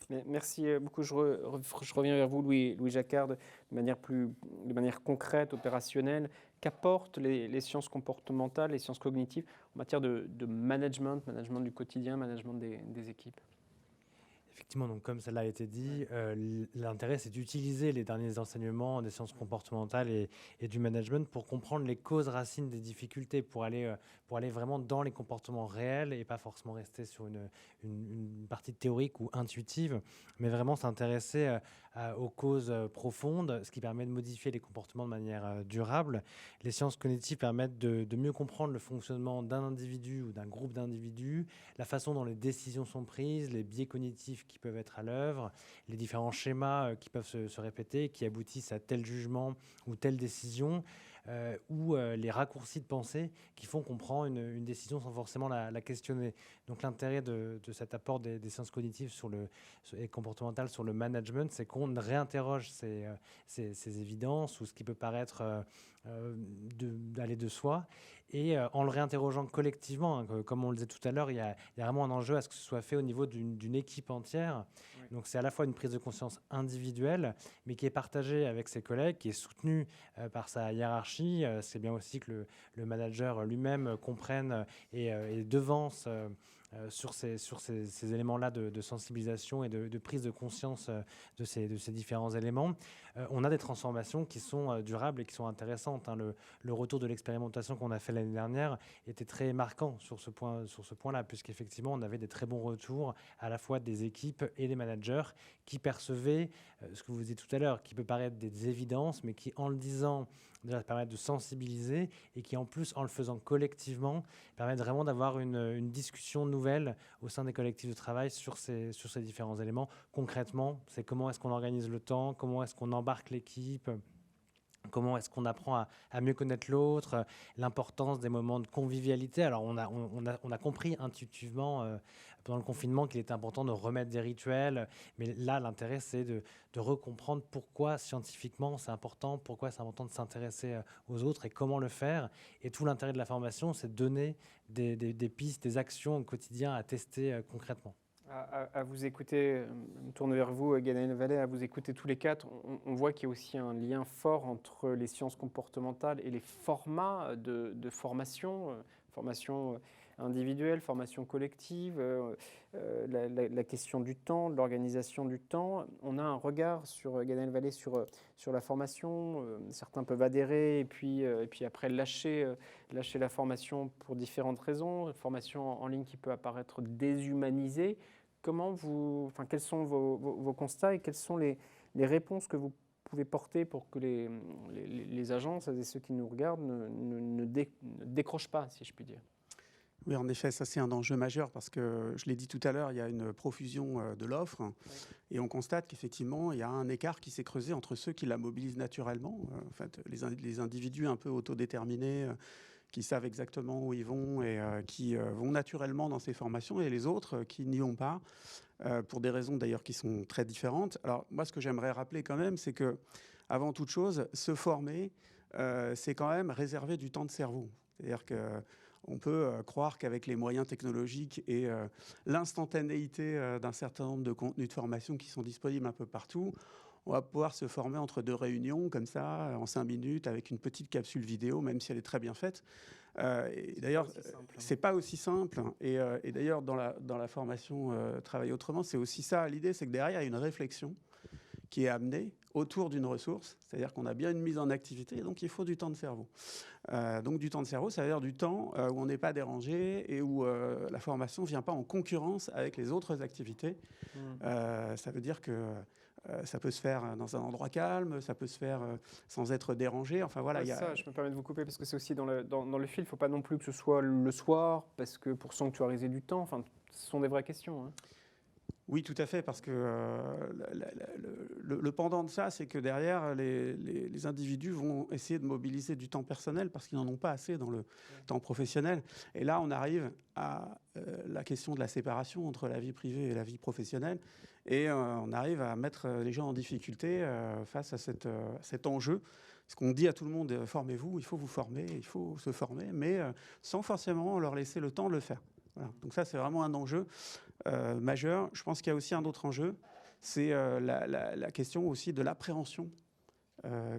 Mais merci beaucoup. Je reviens vers vous, Louis Jacquard, de manière concrète, opérationnelle. Qu'apportent les sciences comportementales, les sciences cognitives en matière de management du quotidien, management des équipes? Effectivement, donc comme cela a été dit, l'intérêt c'est d'utiliser les derniers enseignements des sciences comportementales et du management pour comprendre les causes racines des difficultés, pour aller vraiment dans les comportements réels et pas forcément rester sur une partie théorique ou intuitive, mais vraiment s'intéresser aux causes profondes, ce qui permet de modifier les comportements de manière durable. Les sciences cognitives permettent de mieux comprendre le fonctionnement d'un individu ou d'un groupe d'individus, la façon dont les décisions sont prises, les biais cognitifs qui peuvent être à l'œuvre, les différents schémas qui peuvent se répéter, qui aboutissent à tel jugement ou telle décision, ou les raccourcis de pensée qui font qu'on prend une décision sans forcément la questionner. Donc l'intérêt de cet apport des sciences cognitives et comportementales sur le management, c'est qu'on réinterroge ces évidences ou ce qui peut paraître d'aller de soi, et en le réinterrogeant collectivement, hein, comme on le disait tout à l'heure, il y a vraiment un enjeu à ce que ce soit fait au niveau d'une équipe entière. Oui. Donc c'est à la fois une prise de conscience individuelle, mais qui est partagée avec ses collègues, qui est soutenue par sa hiérarchie. C'est bien aussi que le manager lui-même comprenne et devance sur ces éléments-là de sensibilisation et de prise de conscience de ces différents éléments. On a des transformations qui sont durables et qui sont intéressantes, hein. Le retour de l'expérimentation qu'on a fait l'année dernière était très marquant sur ce point-là, puisqu'effectivement, on avait des très bons retours à la fois des équipes et des managers qui percevaient ce que vous disiez tout à l'heure, qui peut paraître des évidences, mais qui, en le disant, déjà permettent de sensibiliser, et qui, en plus, en le faisant collectivement, permettent vraiment d'avoir une discussion nouvelle au sein des collectifs de travail sur ces différents éléments. Concrètement, c'est comment est-ce qu'on organise le temps, comment est-ce qu'on embarque l'équipe, Comment est-ce qu'on apprend à mieux connaître l'autre, l'importance des moments de convivialité. Alors, on a compris intuitivement pendant le confinement qu'il était important de remettre des rituels, mais là, l'intérêt, c'est de recomprendre pourquoi scientifiquement c'est important, pourquoi c'est important de s'intéresser aux autres et comment le faire. Et tout l'intérêt de la formation, c'est de donner des pistes, des actions au quotidien à tester concrètement. À vous écouter, je me tourne vers vous, Ganaël Vallet, à vous écouter tous les quatre, on voit qu'il y a aussi un lien fort entre les sciences comportementales et les formats de formation, formation individuelle, formation collective, la question du temps, de l'organisation du temps. On a un regard sur Ganaël Vallet sur la formation. Certains peuvent adhérer et puis après lâcher la formation pour différentes raisons. Une formation en ligne qui peut apparaître déshumanisée. Quels sont vos constats et quelles sont les réponses que vous pouvez porter pour que les agences et ceux qui nous regardent ne décrochent pas, si je puis dire? Oui, en effet, ça c'est un enjeu majeur parce que, je l'ai dit tout à l'heure, il y a une profusion de l'offre et on constate qu'effectivement, il y a un écart qui s'est creusé entre ceux qui la mobilisent naturellement, en fait, les individus un peu autodéterminés, qui savent exactement où ils vont et qui vont naturellement dans ces formations, et les autres qui n'y vont pas, pour des raisons d'ailleurs qui sont très différentes. Alors moi, ce que j'aimerais rappeler quand même, c'est que avant toute chose, se former, c'est quand même réserver du temps de cerveau. C'est-à-dire qu'on peut croire qu'avec les moyens technologiques et l'instantanéité d'un certain nombre de contenus de formation qui sont disponibles un peu partout, on va pouvoir se former entre deux réunions, comme ça, en 5 minutes, avec une petite capsule vidéo, même si elle est très bien faite. Et d'ailleurs, c'est pas aussi simple. Et d'ailleurs, dans la formation Travailler autrement, c'est aussi ça. L'idée, c'est que derrière, il y a une réflexion qui est amenée autour d'une ressource. C'est-à-dire qu'on a bien une mise en activité, et donc il faut du temps de cerveau. Donc du temps de cerveau, ça veut dire du temps où on n'est pas dérangé et où la formation ne vient pas en concurrence avec les autres activités. Ça veut dire que ça peut se faire dans un endroit calme, ça peut se faire sans être dérangé. Enfin voilà, Ça, je me permets de vous couper parce que c'est aussi dans le fil. Il ne faut pas non plus que ce soit le soir, parce que pour sanctuariser du temps. Enfin, ce sont des vraies questions. Hein. Oui, tout à fait, parce que le pendant de ça, c'est que derrière, les individus vont essayer de mobiliser du temps personnel parce qu'ils n'en ont pas assez dans le temps professionnel. Et là, on arrive à la question de la séparation entre la vie privée et la vie professionnelle. Et on arrive à mettre les gens en difficulté face à cet enjeu. Parce qu'on dit à tout le monde, formez-vous, il faut vous former, il faut se former, mais sans forcément leur laisser le temps de le faire. Voilà. Donc ça, c'est vraiment un enjeu majeur. Je pense qu'il y a aussi un autre enjeu, c'est la question aussi de l'appréhension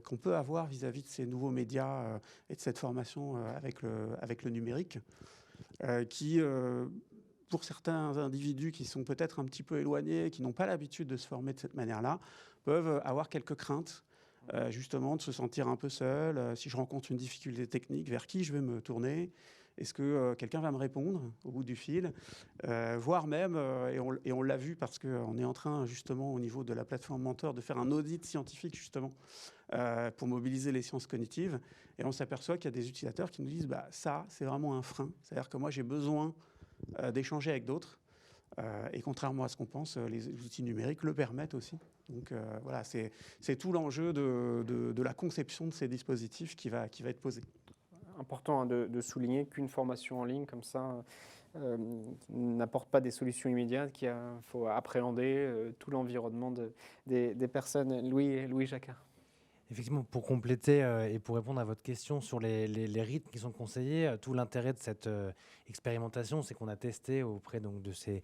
qu'on peut avoir vis-à-vis de ces nouveaux médias et de cette formation avec le numérique, qui, pour certains individus qui sont peut-être un petit peu éloignés, qui n'ont pas l'habitude de se former de cette manière-là, peuvent avoir quelques craintes, justement, de se sentir un peu seul. Si je rencontre une difficulté technique, vers qui je vais me tourner ? Est-ce que quelqu'un va me répondre au bout du fil, voire même, et on l'a vu parce qu'on est en train justement au niveau de la plateforme Mentor de faire un audit scientifique justement pour mobiliser les sciences cognitives, et on s'aperçoit qu'il y a des utilisateurs qui nous disent ça c'est vraiment un frein, c'est-à-dire que moi j'ai besoin d'échanger avec d'autres, et contrairement à ce qu'on pense, les outils numériques le permettent aussi. Donc voilà, c'est tout l'enjeu de la conception de ces dispositifs qui va être posé. Important de souligner qu'une formation en ligne comme ça n'apporte pas des solutions immédiates, qu'il faut appréhender tout l'environnement des personnes. Louis Jacquard. Effectivement, pour compléter et pour répondre à votre question sur les rythmes qui sont conseillés, tout l'intérêt de cette expérimentation, c'est qu'on a testé auprès donc, de ces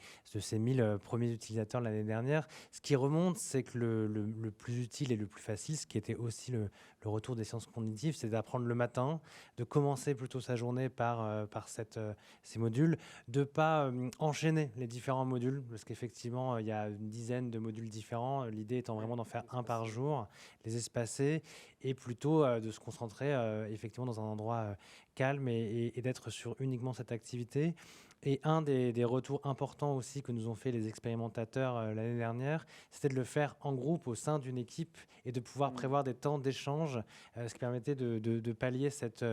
1000 premiers utilisateurs l'année dernière. Ce qui remonte, c'est que le plus utile et le plus facile, ce qui était aussi le retour des sciences cognitives, c'est d'apprendre le matin, de commencer plutôt sa journée par ces modules, de ne pas enchaîner les différents modules, parce qu'effectivement, il y a une dizaine de modules différents. L'idée étant vraiment d'en faire un par jour, les espacer, et plutôt de se concentrer effectivement dans un endroit calme et d'être sur uniquement cette activité. Et un des retours importants aussi que nous ont fait les expérimentateurs l'année dernière, c'était de le faire en groupe au sein d'une équipe et de pouvoir prévoir des temps d'échange, ce qui permettait de pallier cette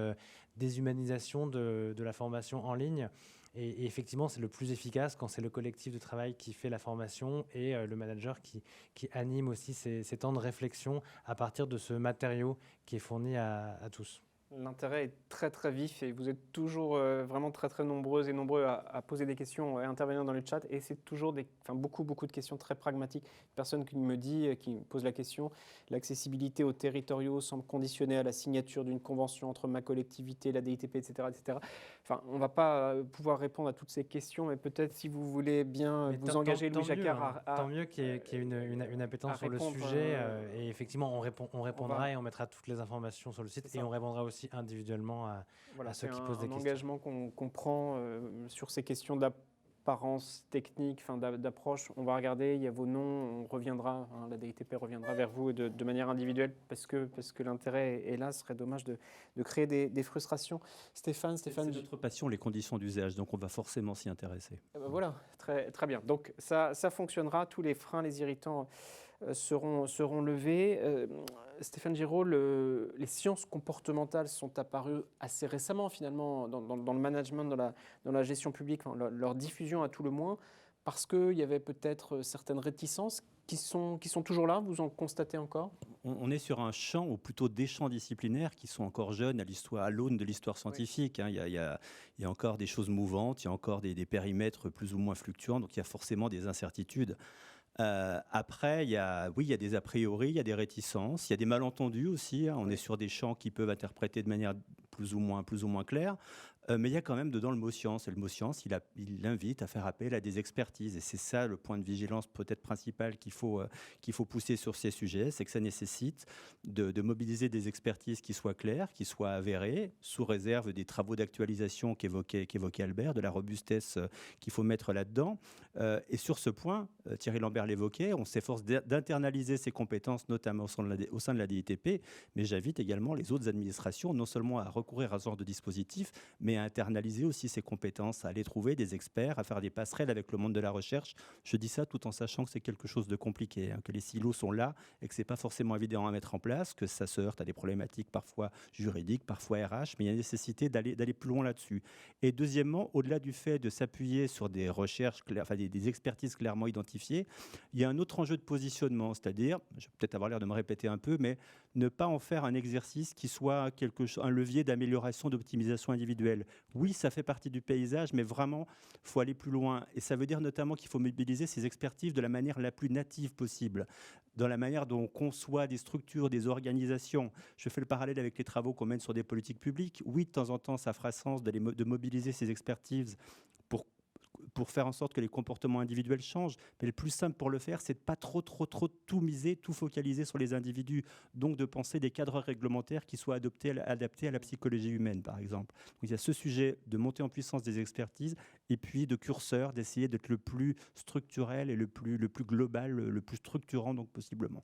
déshumanisation de la formation en ligne. Et effectivement, c'est le plus efficace quand c'est le collectif de travail qui fait la formation et le manager qui anime aussi ces temps de réflexion à partir de ce matériau matériau qui est fourni à tous. L'intérêt est très très vif et vous êtes toujours vraiment très très nombreuses et nombreux à poser des questions et à intervenir dans le chat, et c'est toujours beaucoup de questions très pragmatiques. Une personne qui me dit, qui me pose la question, l'accessibilité aux territoriaux semble conditionnée à la signature d'une convention entre ma collectivité, la DITP, etc. etc. Enfin, on ne va pas pouvoir répondre à toutes ces questions, mais peut-être si vous voulez bien Mais vous engager, Louis Jacquard, tant mieux qu'il y ait une appétence sur le répondre, sujet. Et effectivement, on répondra va- et on mettra toutes les informations sur le site, C'est et ça. on répondra aussi individuellement à ceux qui posent des un questions. engagement qu'on prend sur ces questions d'apparence technique, d'approche. On va regarder, il y a vos noms, on reviendra, la DITP reviendra vers vous de manière individuelle parce que l'intérêt est là. Ce serait dommage de créer des frustrations. Stéphane, C'est notre passion, les conditions d'usage, donc on va forcément s'y intéresser. voilà, très, très bien. Donc ça fonctionnera, tous les freins, les irritants seront levés. Stéphane Giraud, les sciences comportementales sont apparues assez récemment finalement dans le management, dans la gestion publique, leur diffusion à tout le moins, parce qu'il y avait peut-être certaines réticences qui sont toujours là. Vous en constatez encore? On est sur un champ, ou plutôt des champs disciplinaires qui sont encore jeunes à l'aune de l'histoire scientifique. Hein. Il y a encore des choses mouvantes, il y a encore des périmètres plus ou moins fluctuants, donc il y a forcément des incertitudes. Après, il y a des a priori, il y a des réticences, il y a des malentendus aussi. Hein. On est sur des champs qui peuvent interpréter de manière plus ou moins claire. Mais il y a quand même dedans le mot science. Et le mot science, il invite à faire appel à des expertises. Et c'est ça le point de vigilance peut-être principal qu'il faut pousser sur ces sujets. C'est que ça nécessite de mobiliser des expertises qui soient claires, qui soient avérées, sous réserve des travaux d'actualisation qu'évoquait Albert, de la robustesse qu'il faut mettre là-dedans. Et sur ce point, Thierry Lambert l'évoquait, on s'efforce d'internaliser ces compétences, notamment au sein de la DITP. Mais j'invite également les autres administrations, non seulement à recourir à ce genre de dispositif, mais à internaliser aussi ces compétences, à aller trouver des experts, à faire des passerelles avec le monde de la recherche. Je dis ça tout en sachant que c'est quelque chose de compliqué, hein, que les silos sont là et que ce n'est pas forcément évident à mettre en place, que ça se heurte à des problématiques parfois juridiques, parfois RH, mais il y a nécessité d'aller plus loin là-dessus. Et deuxièmement, au-delà du fait de s'appuyer sur des recherches, des expertises clairement identifiées, il y a un autre enjeu de positionnement, c'est-à-dire, je vais peut-être avoir l'air de me répéter un peu, mais ne pas en faire un exercice qui soit un levier d'amélioration, d'optimisation individuelle. Oui, ça fait partie du paysage, mais vraiment, il faut aller plus loin. Et ça veut dire notamment qu'il faut mobiliser ces expertises de la manière la plus native possible, dans la manière dont on conçoit des structures, des organisations. Je fais le parallèle avec les travaux qu'on mène sur des politiques publiques. Oui, de temps en temps, ça fera sens de mobiliser ces expertises pour faire en sorte que les comportements individuels changent. Mais le plus simple pour le faire, c'est de ne pas trop tout miser, tout focaliser sur les individus. Donc de penser des cadres réglementaires qui soient adaptés à la psychologie humaine, par exemple. Donc il y a ce sujet de montée en puissance des expertises, et puis de curseur, d'essayer d'être le plus structurel et le plus global, le plus structurant donc possiblement.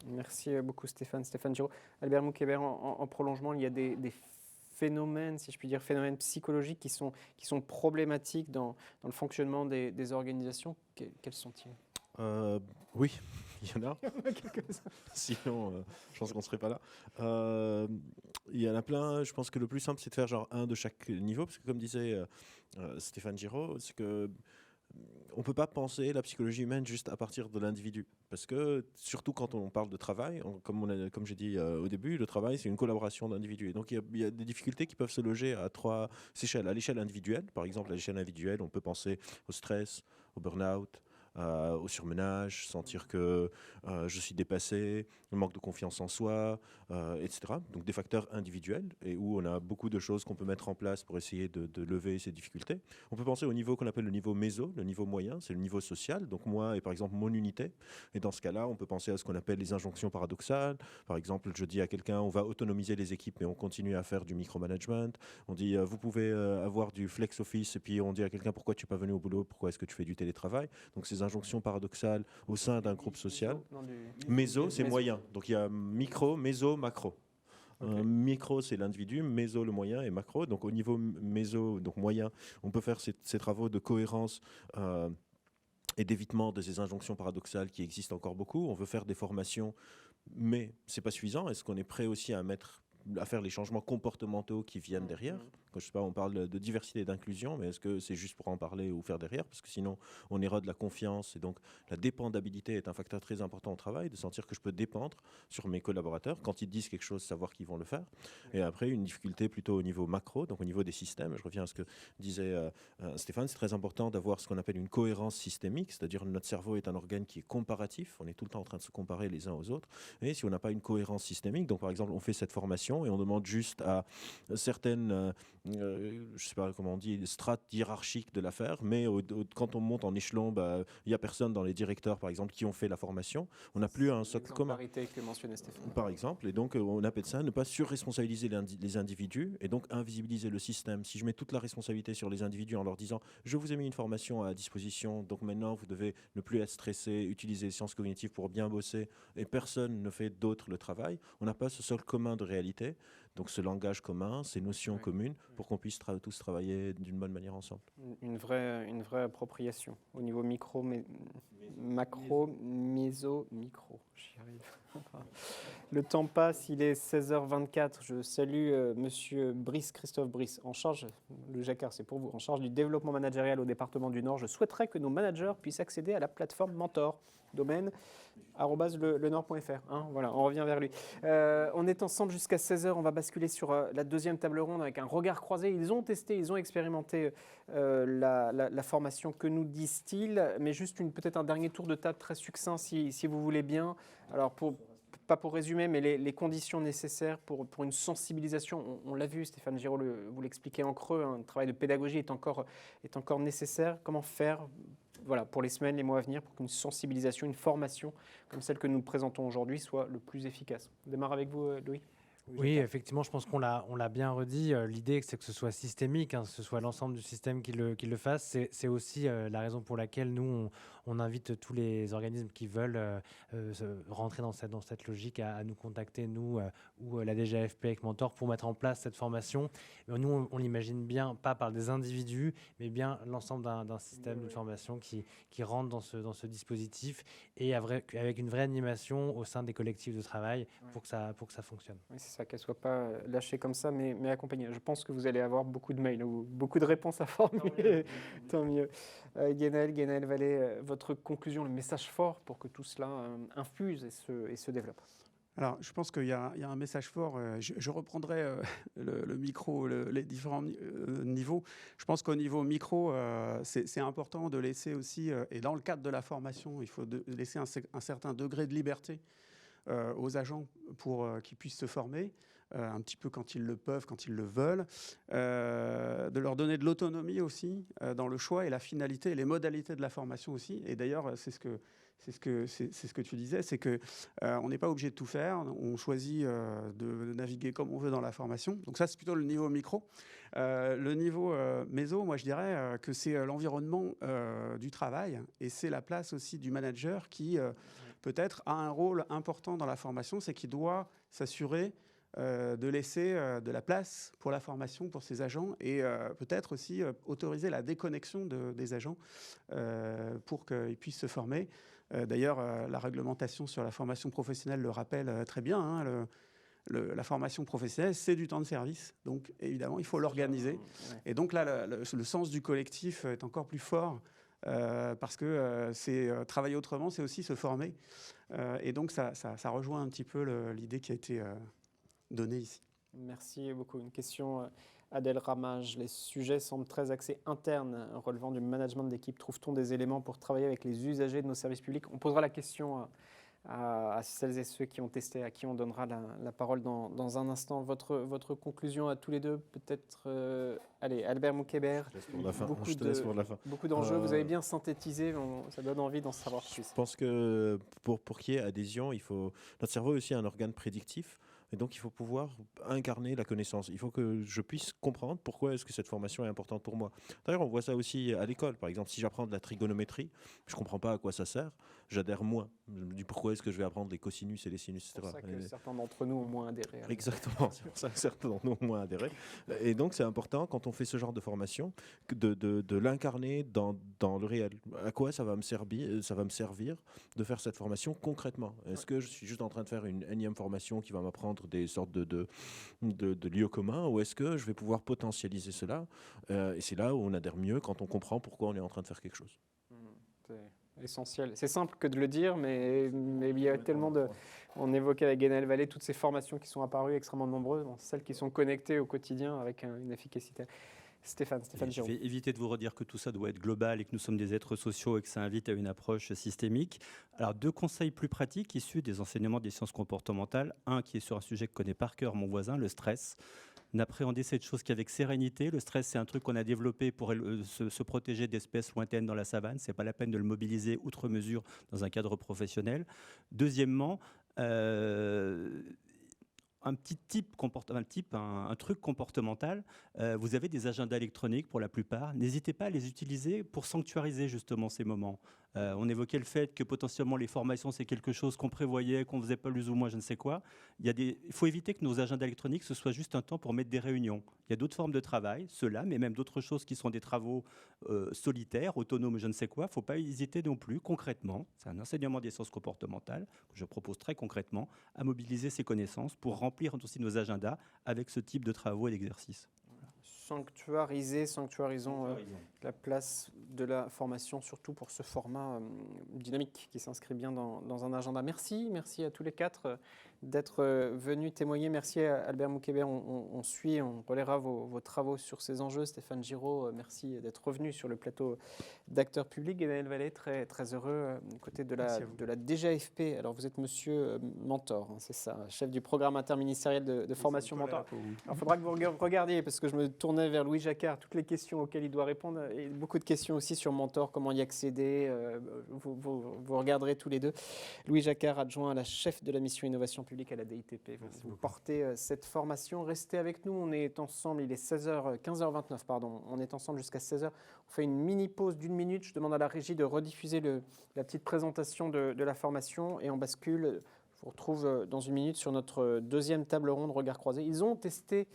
Merci beaucoup Stéphane Giraud. Albert Moukébert, en prolongement, il y a des phénomènes, si je puis dire, phénomènes psychologiques qui sont problématiques dans le fonctionnement des organisations. Quels sont-ils? Oui, il y en a. Sinon, je pense qu'on ne serait pas là. Il y en a plein. Je pense que le plus simple, c'est de faire genre un de chaque niveau. Parce que comme disait Stéphane Giraud, c'est que on ne peut pas penser la psychologie humaine juste à partir de l'individu. Parce que, surtout quand on parle de travail, comme j'ai dit au début, le travail, c'est une collaboration d'individus. Et donc, il y a des difficultés qui peuvent se loger à 3 échelles. À l'échelle individuelle, par exemple, à l'échelle individuelle, on peut penser au stress, au burn-out, au surmenage, sentir que je suis dépassé, le manque de confiance en soi, etc. Donc des facteurs individuels et où on a beaucoup de choses qu'on peut mettre en place pour essayer de lever ces difficultés. On peut penser au niveau qu'on appelle le niveau méso, le niveau moyen, c'est le niveau social. Donc moi et par exemple mon unité. Et dans ce cas-là, on peut penser à ce qu'on appelle les injonctions paradoxales. Par exemple, je dis à quelqu'un, on va autonomiser les équipes, mais on continue à faire du micromanagement. On dit, vous pouvez avoir du flex office, et puis on dit à quelqu'un, pourquoi tu n'es pas venu au boulot, pourquoi est-ce que tu fais du télétravail. Donc ces injonctions paradoxales au sein d'un groupe social. Méso, c'est moyen. Donc il y a micro, méso, macro. Okay. Micro, c'est l'individu, méso, le moyen, et macro. Donc au niveau méso, donc moyen, on peut faire ces travaux de cohérence et d'évitement de ces injonctions paradoxales qui existent encore beaucoup. On veut faire des formations, mais ce n'est pas suffisant. Est-ce qu'on est prêt aussi à mettre à faire les changements comportementaux qui viennent derrière. Quand, je sais pas, on parle de diversité et d'inclusion, mais est-ce que c'est juste pour en parler ou faire derrière? Parce que sinon, on érode la confiance, et donc la dépendabilité est un facteur très important au travail, de sentir que je peux dépendre sur mes collaborateurs. Quand ils disent quelque chose, savoir qu'ils vont le faire. Et après, une difficulté plutôt au niveau macro, donc au niveau des systèmes. Je reviens à ce que disait Stéphane, c'est très important d'avoir ce qu'on appelle une cohérence systémique, c'est-à-dire notre cerveau est un organe qui est comparatif, on est tout le temps en train de se comparer les uns aux autres, et si on n'a pas une cohérence systémique, donc par exemple on fait cette formation et on demande juste à certaines, je sais pas comment on dit, strates hiérarchiques de la faire, mais quand on monte en échelon, il n'y a personne dans les directeurs par exemple qui ont fait la formation, on n'a plus un socle commun. L'exemplarité que mentionnait Stéphane. Par exemple, et donc on appelle ça ne pas surresponsabiliser les individus et donc invisibiliser le système. Si je mets toute la responsabilité sur les individus en leur disant je vous ai mis une formation à disposition, donc maintenant vous devez ne plus être stressé, utiliser les sciences cognitives pour bien bosser et personne ne fait d'autre le travail, on n'a pas ce socle commun de réalité, donc ce langage commun, ces notions communes pour qu'on puisse tous travailler d'une bonne manière ensemble. Une vraie appropriation au niveau micro, macro, méso, micro. J'y arrive. Le temps passe, il est 16h24. Je salue monsieur Brice, Christophe Brice, en charge, le Jacquard c'est pour vous, en charge du développement managérial au département du Nord. Je souhaiterais que nos managers puissent accéder à la plateforme Mentor, domaine @lenord.fr. Voilà, on revient vers lui. On est ensemble jusqu'à 16h. On va basculer sur la deuxième table ronde avec un regard croisé. Ils ont testé, ils ont expérimenté la formation. Que nous disent-ils? Mais juste peut-être un dernier tour de table très succinct, si vous voulez bien. Alors, pas pour résumer, mais les conditions nécessaires pour une sensibilisation. On l'a vu, Stéphane Giraud vous l'expliquait en creux, un travail de pédagogie est encore nécessaire. Comment faire pour les semaines, les mois à venir, pour qu'une sensibilisation, une formation comme celle que nous présentons aujourd'hui soit le plus efficace? On démarre avec vous, Louis. Oui, effectivement, je pense qu'on l'a bien redit. L'idée, c'est que ce soit systémique, que ce soit l'ensemble du système qui le fasse. C'est aussi la raison pour laquelle nous, on invite tous les organismes qui veulent rentrer dans cette logique à nous contacter, nous ou la DGAFP avec Mentor, pour mettre en place cette formation. Nous, on l'imagine bien, pas par des individus, mais bien l'ensemble d'un système de formation qui rentre dans ce dispositif et avec une vraie animation au sein des collectifs de travail pour que ça fonctionne. Oui, c'est ça, qu'elle ne soit pas lâchée comme ça, mais accompagnée. Je pense que vous allez avoir beaucoup de mails ou beaucoup de réponses à formuler. Tant mieux. Guénel Vallée, votre conclusion, le message fort pour que tout cela infuse et se développe. Alors, je pense qu'il y a un message fort. Je reprendrai le micro, les différents niveaux. Je pense qu'au niveau micro, c'est important de laisser aussi, et dans le cadre de la formation, il faut laisser un certain degré de liberté aux agents pour qu'ils puissent se former, un petit peu quand ils le peuvent, quand ils le veulent, de leur donner de l'autonomie aussi dans le choix et la finalité et les modalités de la formation aussi. Et d'ailleurs, c'est ce que tu disais, c'est que on n'est pas obligé de tout faire, on choisit de naviguer comme on veut dans la formation. Donc ça, c'est plutôt le niveau micro. Le niveau méso, moi je dirais que c'est l'environnement du travail et c'est la place aussi du manager qui peut-être a un rôle important dans la formation, c'est qu'il doit s'assurer de laisser de la place pour la formation, pour ses agents, et peut-être aussi autoriser la déconnexion des agents pour qu'ils puissent se former. D'ailleurs, la réglementation sur la formation professionnelle le rappelle très bien. La formation professionnelle, c'est du temps de service. Donc, évidemment, il faut l'organiser. Et donc là, le sens du collectif est encore plus fort parce que c'est travailler autrement, c'est aussi se former. Et donc, ça rejoint un petit peu l'idée qui a été donnée ici. Merci beaucoup. Une question, Adèle Ramage. Les sujets semblent très axés internes, relevant du management d'équipe. Trouve-t-on des éléments pour travailler avec les usagers de nos services publics? On posera la question à celles et ceux qui ont testé, à qui on donnera la parole dans un instant. Votre conclusion à tous les deux, peut-être. Allez, Albert Moukébert. Je te laisse pour la fin. Beaucoup d'enjeux. Vous avez bien synthétisé. Ça donne envie d'en savoir plus. Je pense que pour qu'il y ait adhésion, notre cerveau est aussi un organe prédictif. Et donc, il faut pouvoir incarner la connaissance. Il faut que je puisse comprendre pourquoi est-ce que cette formation est importante pour moi. D'ailleurs, on voit ça aussi à l'école. Par exemple, si j'apprends de la trigonométrie, je ne comprends pas à quoi ça sert, j'adhère moins. Je me dis pourquoi est-ce que je vais apprendre les cosinus et les sinus, C'est pour etc. ça que certains d'entre nous ont moins adhéré. Exactement, c'est pour ça que certains d'entre nous ont moins adhéré. Et donc c'est important quand on fait ce genre de formation de l'incarner dans le réel. À quoi ça va me servir de faire cette formation concrètement? Est-ce que je suis juste en train de faire une énième formation qui va m'apprendre des sortes de lieux communs, ou est-ce que je vais pouvoir potentialiser cela? Et c'est là où on adhère mieux, quand on comprend pourquoi on est en train de faire quelque chose. C'est essentiel. C'est simple que de le dire, mais il y a tellement de... On évoquait avec Guénel Vallée toutes ces formations qui sont apparues extrêmement nombreuses, celles qui sont connectées au quotidien avec une efficacité. Stéphane Je Giraud. vais éviter de vous redire que tout ça doit être global et que nous sommes des êtres sociaux et que ça invite à une approche systémique. Alors, 2 conseils plus pratiques issus des enseignements des sciences comportementales. Un qui est sur un sujet que connaît par cœur mon voisin, le stress. N'appréhender cette chose qu'avec sérénité. Le stress, c'est un truc qu'on a développé pour se protéger d'espèces lointaines dans la savane. Ce n'est pas la peine de le mobiliser outre mesure dans un cadre professionnel. Deuxièmement, un truc comportemental. Vous avez des agendas électroniques pour la plupart. N'hésitez pas à les utiliser pour sanctuariser justement ces moments. On évoquait le fait que potentiellement les formations, c'est quelque chose qu'on prévoyait, qu'on faisait pas plus ou moins je ne sais quoi. Il faut éviter que nos agendas électroniques, ce soit juste un temps pour mettre des réunions. Il y a d'autres formes de travail, ceux-là, mais même d'autres choses qui sont des travaux solitaires, autonomes, je ne sais quoi. Il ne faut pas hésiter non plus, concrètement, c'est un enseignement des sciences comportementales que je propose très concrètement, à mobiliser ces connaissances pour remplir aussi nos agendas avec ce type de travaux et d'exercices. Sanctuarisons la place de la formation, surtout pour ce format dynamique qui s'inscrit bien dans un agenda. Merci à tous les 4 d'être venus témoigner. Merci à Albert Moukébé. On relèvera vos travaux sur ces enjeux. Stéphane Giraud, merci d'être revenu sur le plateau d'acteurs publics. Guénel Vallée, très, très heureux du côté de la DGAFP. Alors vous êtes monsieur Mentor, c'est ça, chef du programme interministériel de formation Mentor. Alors il faudra que vous regardiez, parce que je me tournais vers Louis Jacquard, toutes les questions auxquelles il doit répondre, et beaucoup de questions aussi sur Mentor, comment y accéder, vous regarderez tous les deux. Louis Jacquard, adjoint à la chef de la mission innovation publique à la DITP. Vous portez cette formation. Restez avec nous, on est ensemble, il est 15h29, pardon. On est ensemble jusqu'à 16h. On fait une mini pause d'1 minute. Je demande à la régie de rediffuser la petite présentation de la formation et on bascule. Je vous retrouve dans 1 minute sur notre deuxième table ronde Regard croisé. Ils ont testé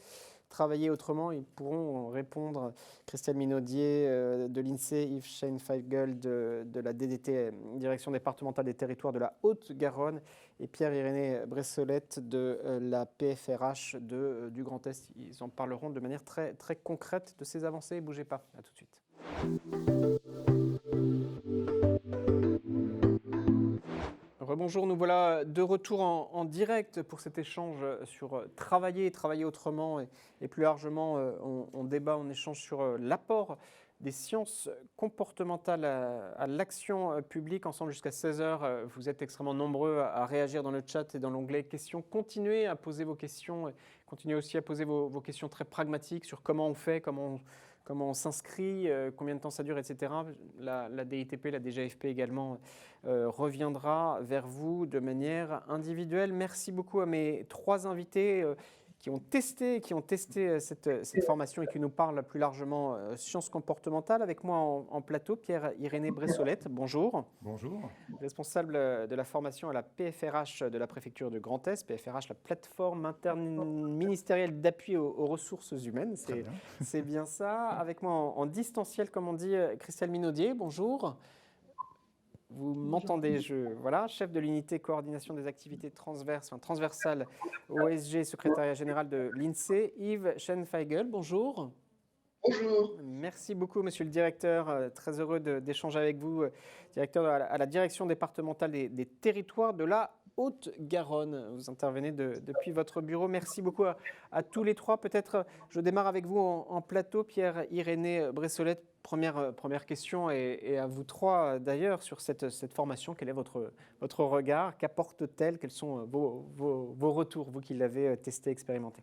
travailler autrement, ils pourront répondre. Christelle Minaudier de l'INSEE, Yves Scheinfeigel de la DDT, Direction départementale des territoires de la Haute-Garonne, et Pierre-Irénée Bressolette de la PFRH du Grand Est. Ils en parleront de manière très, très concrète de ces avancées. Bougez pas, à tout de suite. Rebonjour, nous voilà de retour en direct pour cet échange sur travailler autrement et plus largement on débat, on échange sur l'apport des sciences comportementales à l'action publique. Ensemble jusqu'à 16h, vous êtes extrêmement nombreux à réagir dans le chat et dans l'onglet questions. Continuez à poser vos questions, continuez aussi à poser vos questions très pragmatiques sur comment on fait, comment on s'inscrit, combien de temps ça dure, etc. La DITP, la DGAFP également reviendra vers vous de manière individuelle. Merci beaucoup à mes 3 invités qui ont testé cette formation et qui nous parlent plus largement sciences comportementales. Avec moi en plateau, Pierre-Irénée Bressolette. Bonjour. Bonjour. Responsable de la formation à la PFRH de la préfecture de Grand Est. PFRH, la plateforme interministérielle d'appui aux ressources humaines. C'est bien ça. Avec moi en distanciel, comme on dit, Christelle Minaudier. Bonjour. Vous m'entendez, voilà, chef de l'unité coordination des activités transversales OSG, secrétariat général de l'INSEE, Yves Scheinfeigel. Bonjour. Bonjour. Merci beaucoup, monsieur le directeur. Très heureux d'échanger avec vous, directeur à la direction départementale des territoires de la Haute-Garonne. Vous intervenez depuis votre bureau. Merci beaucoup à tous les 3. Peut-être je démarre avec vous en plateau, Pierre-Irénée Bressolette. Première question et à vous 3 d'ailleurs sur cette formation. Quel est votre regard? Qu'apporte-t-elle? Quels sont vos retours, vous qui l'avez testé, expérimenté?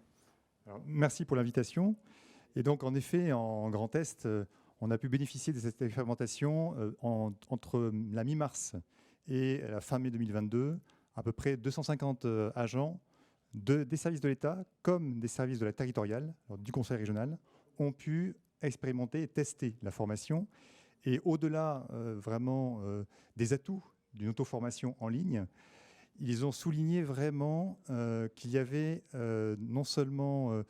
Alors, merci pour l'invitation. Et donc en effet, en Grand Est, on a pu bénéficier de cette expérimentation entre la mi-mars et la fin mai 2022. À peu près 250 agents des services de l'État comme des services de la territoriale, du conseil régional, ont pu expérimenter et tester la formation. Et au-delà vraiment des atouts d'une auto-formation en ligne, ils ont souligné vraiment qu'il y avait non seulement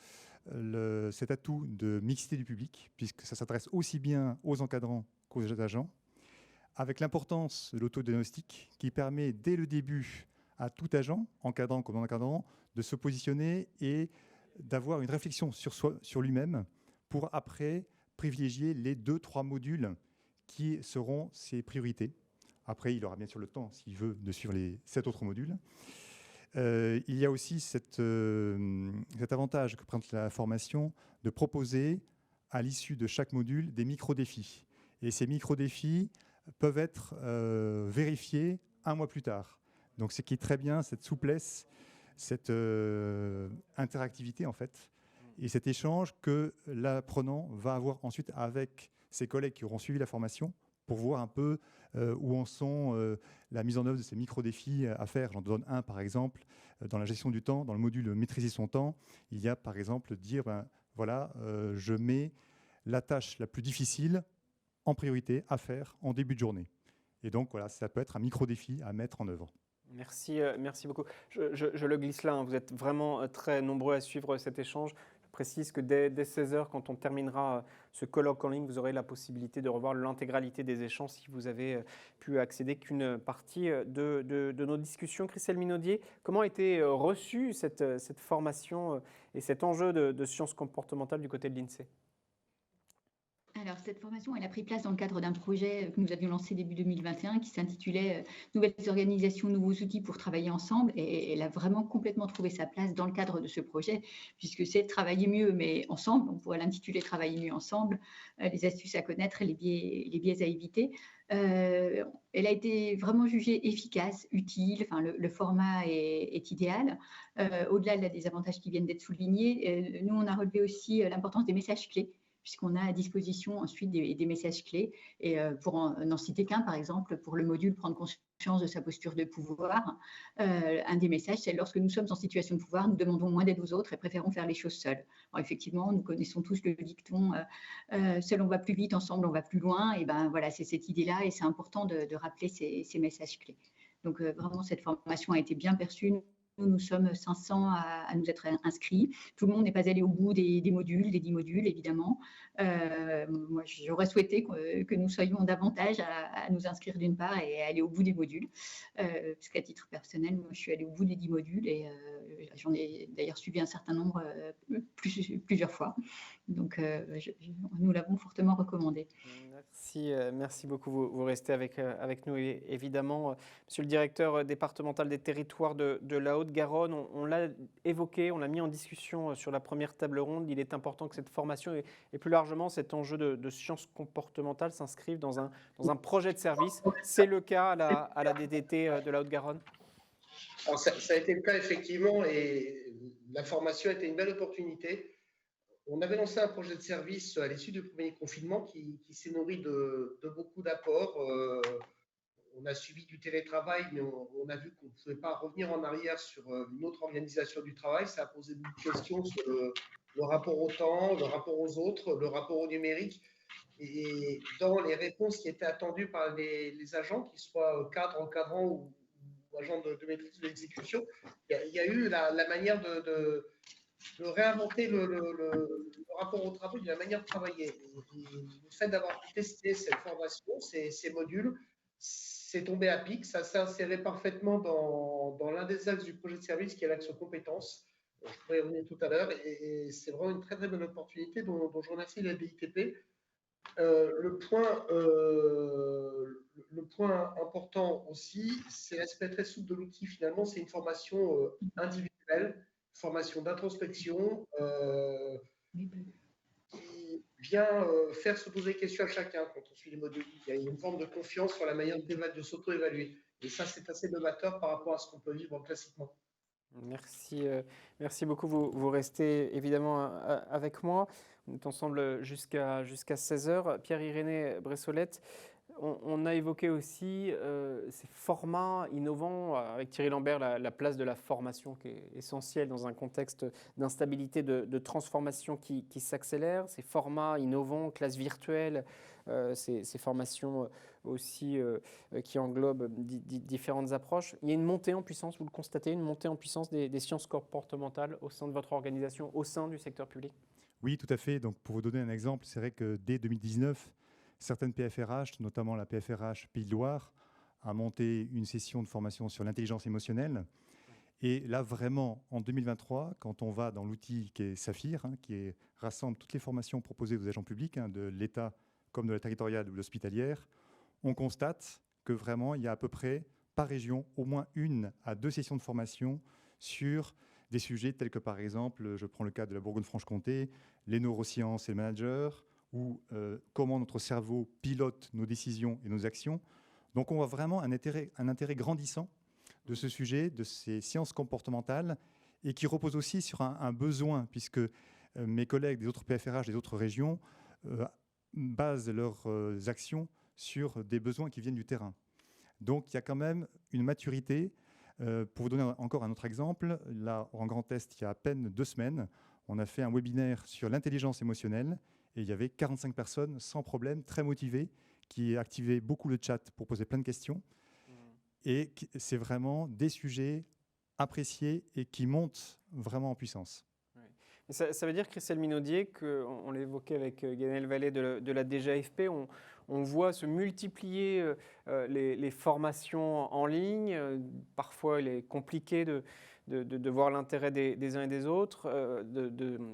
cet atout de mixité du public, puisque ça s'adresse aussi bien aux encadrants qu'aux agents, avec l'importance de l'autodiagnostic qui permet dès le début à tout agent, encadrant comme non encadrant, de se positionner et d'avoir une réflexion sur lui-même pour après privilégier les 2-3 modules qui seront ses priorités. Après, il aura bien sûr le temps, s'il veut, de suivre les 7 autres modules. Il y a aussi cet avantage que présente la formation de proposer à l'issue de chaque module des micro-défis. Et ces micro-défis peuvent être vérifiés 1 mois plus tard. Donc, ce qui est très bien, cette souplesse, cette interactivité, en fait, et cet échange que l'apprenant va avoir ensuite avec ses collègues qui auront suivi la formation pour voir un peu où en sont la mise en œuvre de ces micro-défis à faire. J'en donne un, par exemple, dans la gestion du temps, dans le module « Maîtriser son temps », il y a, par exemple, dire, voilà, je mets la tâche la plus difficile en priorité à faire en début de journée. Et donc, voilà, ça peut être un micro-défi à mettre en œuvre. Merci, merci beaucoup. Je le glisse là, hein. Vous êtes vraiment très nombreux à suivre cet échange. Je précise que dès 16h, quand on terminera ce colloque en ligne, vous aurez la possibilité de revoir l'intégralité des échanges si vous avez pu accéder qu'une partie de nos discussions. Christelle Minaudier, comment a été reçue cette formation et cet enjeu de sciences comportementales du côté de l'INSEE ? Alors, cette formation, elle a pris place dans le cadre d'un projet que nous avions lancé début 2021 qui s'intitulait « Nouvelles organisations, nouveaux outils pour travailler ensemble ». Et elle a vraiment complètement trouvé sa place dans le cadre de ce projet, puisque c'est travailler mieux, mais ensemble. On pourrait l'intituler « Travailler mieux ensemble », les astuces à connaître et les biais à éviter. Elle a été vraiment jugée efficace, utile. Enfin, le format est idéal. Au-delà des avantages qui viennent d'être soulignés, nous, on a relevé aussi l'importance des messages clés, puisqu'on a à disposition ensuite des messages clés. Et pour n'en citer qu'un, par exemple, pour le module « Prendre conscience de sa posture de pouvoir », un des messages, c'est « Lorsque nous sommes en situation de pouvoir, nous demandons moins d'aide aux autres et préférons faire les choses seuls ». Alors, effectivement, nous connaissons tous le dicton « Seul on va plus vite, ensemble on va plus loin ». Et ben voilà, c'est cette idée-là et c'est important de rappeler ces messages clés. Donc vraiment, cette formation a été bien perçue. Nous sommes 500 à nous être inscrits. Tout le monde n'est pas allé au bout des modules, des 10 modules, évidemment. Moi, j'aurais souhaité que nous soyons davantage à nous inscrire d'une part et à aller au bout des modules. Parce qu'à titre personnel, moi, je suis allée au bout des 10 modules et j'en ai d'ailleurs suivi un certain nombre plusieurs fois. Donc, nous l'avons fortement recommandé. Merci beaucoup. Vous restez avec nous, évidemment. Monsieur le directeur départemental des territoires de la Haute-Garonne, on l'a évoqué, on l'a mis en discussion sur la première table ronde. Il est important que cette formation et plus largement cet enjeu de sciences comportementales s'inscrivent dans un projet de service. C'est le cas à la DDT de la Haute-Garonne ? Alors, ça a été le cas, effectivement, et la formation a été une belle opportunité. On avait lancé un projet de service à l'issue du premier confinement qui s'est nourri de beaucoup d'apports. On a suivi du télétravail, mais on a vu qu'on ne pouvait pas revenir en arrière sur une autre organisation du travail. Ça a posé beaucoup de questions sur le rapport au temps, le rapport aux autres, le rapport au numérique. Et dans les réponses qui étaient attendues par les agents, qu'ils soient cadres, encadrants ou agents de maîtrise de l'exécution, il y a eu la manière de réinventer le rapport au travail, la manière de travailler. Et le fait d'avoir testé cette formation, ces modules, c'est tombé à pic. Ça s'insérait parfaitement dans l'un des axes du projet de service qui est l'axe compétences. Je pourrais y revenir tout à l'heure. Et c'est vraiment une très, très bonne opportunité dont je remercie la DITP. Le point important aussi, c'est l'aspect très souple de l'outil. Finalement, c'est une formation individuelle, formation d'introspection qui vient faire se poser des questions à chacun quand on suit les modules. Il y a une forme de confiance sur la manière de s'auto-évaluer. Et ça, c'est assez novateur par rapport à ce qu'on peut vivre classiquement. Merci beaucoup. Vous restez évidemment avec moi. On est ensemble jusqu'à 16h. Pierre-Irénée Bressolette, On a évoqué aussi ces formats innovants, avec Thierry Lambert, la place de la formation qui est essentielle dans un contexte d'instabilité, de transformation qui s'accélère. Ces formats innovants, classes virtuelles, ces formations aussi qui englobent différentes approches. Il y a une montée en puissance, vous le constatez, une montée en puissance des sciences comportementales au sein de votre organisation, au sein du secteur public? Oui, tout à fait. Donc, pour vous donner un exemple, c'est vrai que dès 2019, certaines PFRH, notamment la PFRH Pays de Loire, a monté une session de formation sur l'intelligence émotionnelle. Et là, vraiment, en 2023, quand on va dans l'outil qui est Saphir, qui rassemble toutes les formations proposées aux agents publics, de l'État comme de la territoriale ou de l'hospitalière, on constate que vraiment, il y a à peu près, par région, au moins 1 à 2 sessions de formation sur des sujets tels que, par exemple, je prends le cas de la Bourgogne-Franche-Comté, les neurosciences et le manager, ou comment notre cerveau pilote nos décisions et nos actions. Donc on voit vraiment un intérêt grandissant de ce sujet, de ces sciences comportementales, et qui repose aussi sur un besoin, puisque mes collègues des autres PFRH, des autres régions, basent leurs actions sur des besoins qui viennent du terrain. Donc il y a quand même une maturité. Pour vous donner encore un autre exemple, là, en Grand Est, il y a à peine 2 semaines, on a fait un webinaire sur l'intelligence émotionnelle et il y avait 45 personnes sans problème, très motivées, qui activaient beaucoup le chat pour poser plein de questions. Et c'est vraiment des sujets appréciés et qui montent vraiment en puissance. Ça veut dire, Christelle Minaudier, qu'on l'évoquait avec Gaël Vallée de la DGAFP, on voit se multiplier les formations en ligne. Parfois, il est compliqué de voir l'intérêt des uns et des autres,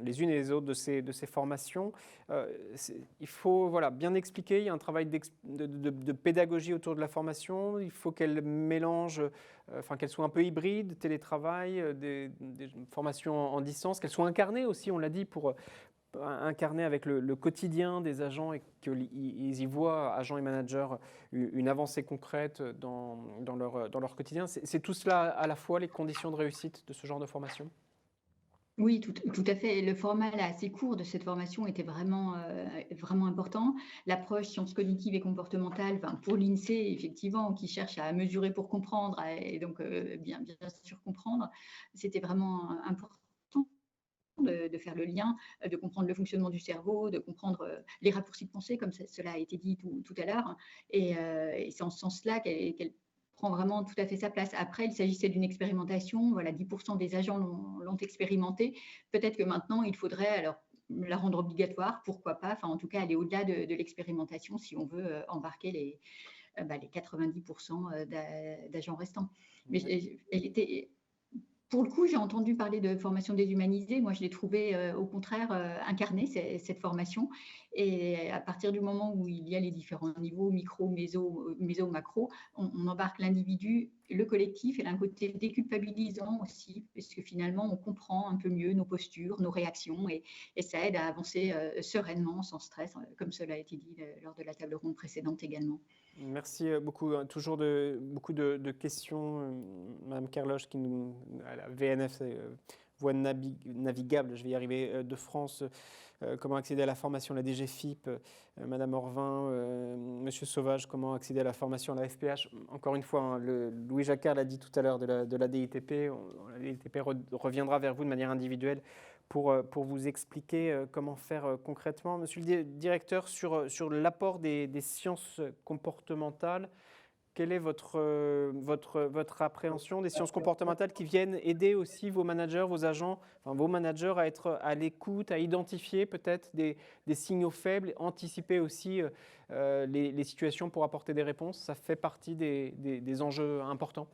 les unes et les autres de ces formations. Il faut bien expliquer, il y a un travail de pédagogie autour de la formation. Il faut qu'elle mélange, qu'elle soit un peu hybride, télétravail, des formations en distance, qu'elle soit incarnée aussi, on l'a dit, pour incarner avec le quotidien des agents et qu'ils y voient, agents et managers, une avancée concrète dans leur quotidien. C'est tout cela à la fois les conditions de réussite de ce genre de formation? Oui, tout à fait. Le format là, assez court de cette formation était vraiment, vraiment important. L'approche sciences cognitives et comportementales, pour l'INSEE, effectivement, qui cherche à mesurer pour comprendre et donc bien sûr comprendre, c'était vraiment important de faire le lien, de comprendre le fonctionnement du cerveau, de comprendre les raccourcis de pensée, comme cela a été dit tout à l'heure. Et c'est en ce sens-là qu'elle prend vraiment tout à fait sa place. Après, il s'agissait d'une expérimentation. Voilà, 10% des agents l'ont expérimenté. Peut-être que maintenant, il faudrait alors la rendre obligatoire, pourquoi pas. En tout cas, aller au-delà de l'expérimentation si on veut embarquer les 90% d'agents restants. Mais elle était... Pour le coup, j'ai entendu parler de formation déshumanisée. Moi, je l'ai trouvée, au contraire, incarnée, cette formation. Et à partir du moment où il y a les différents niveaux, micro, méso, macro, on embarque l'individu, le collectif, et il y a un côté déculpabilisant aussi, parce que finalement, on comprend un peu mieux nos postures, nos réactions, et ça aide à avancer sereinement, sans stress, comme cela a été dit lors de la table ronde précédente également. Merci beaucoup. Toujours beaucoup de questions. Madame Kerloche, à la VNF, c'est voie navigable, je vais y arriver, de France. Comment accéder à la formation à la DGFIP? Madame Orvin, Monsieur Sauvage, comment accéder à la formation à la FPH? Encore une fois, Louis Jacquard l'a dit tout à l'heure de la DITP. La DITP reviendra vers vous de manière individuelle pour vous expliquer comment faire concrètement. Monsieur le directeur, sur l'apport des sciences comportementales, quelle est votre appréhension des sciences comportementales qui viennent aider aussi vos managers, vos agents, vos managers à être à l'écoute, à identifier peut-être des signaux faibles, anticiper aussi les situations pour apporter des réponses? Ça fait partie des enjeux importants.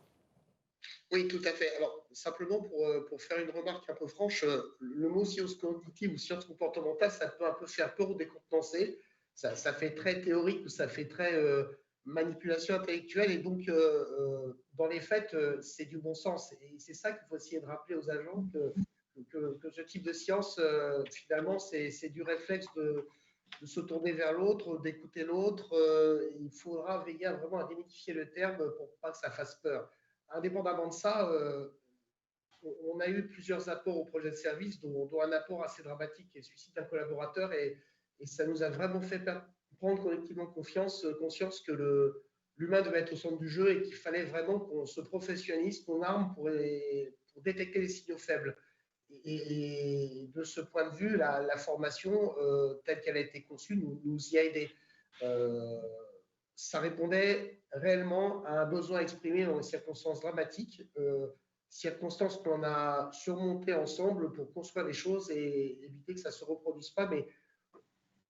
Oui, tout à fait. Alors, simplement pour faire une remarque un peu franche, le mot sciences cognitives ou sciences comportementales, ça peut un peu faire peur ou décontenancer. Ça fait très théorique ou ça fait très manipulation intellectuelle. Et donc, dans les faits, c'est du bon sens. Et c'est ça qu'il faut essayer de rappeler aux agents que ce type de science, finalement, c'est du réflexe de se tourner vers l'autre, d'écouter l'autre. Il faudra veiller vraiment à démythifier le terme pour pas que ça fasse peur. Indépendamment de ça, on a eu plusieurs apports au projet de service, dont un apport assez dramatique qui est le suicide d'un collaborateur, et ça nous a vraiment fait prendre collectivement conscience que l'humain devait être au centre du jeu et qu'il fallait vraiment qu'on se professionnalise, qu'on arme pour détecter les signaux faibles. Et de ce point de vue, la formation telle qu'elle a été conçue nous y a aidés. Ça répondait réellement à un besoin exprimé dans des circonstances dramatiques, circonstances qu'on a surmontées ensemble pour construire les choses et éviter que ça ne se reproduise pas, mais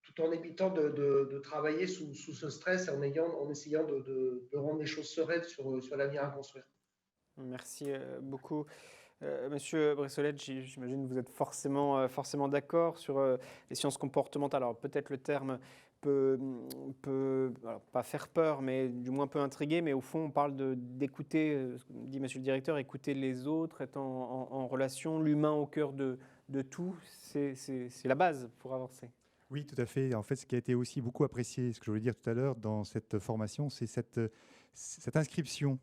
tout en évitant de travailler sous ce stress et en essayant de rendre les choses sereines sur l'avenir à construire. Merci beaucoup. Monsieur Bressolette, j'imagine que vous êtes forcément d'accord sur les sciences comportementales. Alors peut-être le terme peut alors, pas faire peur, mais du moins peut intriguer. Mais au fond, on parle d'écouter, dit monsieur le directeur, écouter les autres, être en relation, l'humain au cœur de tout. C'est la base pour avancer. Oui, tout à fait. En fait, ce qui a été aussi beaucoup apprécié, ce que je voulais dire tout à l'heure dans cette formation, c'est cette inscription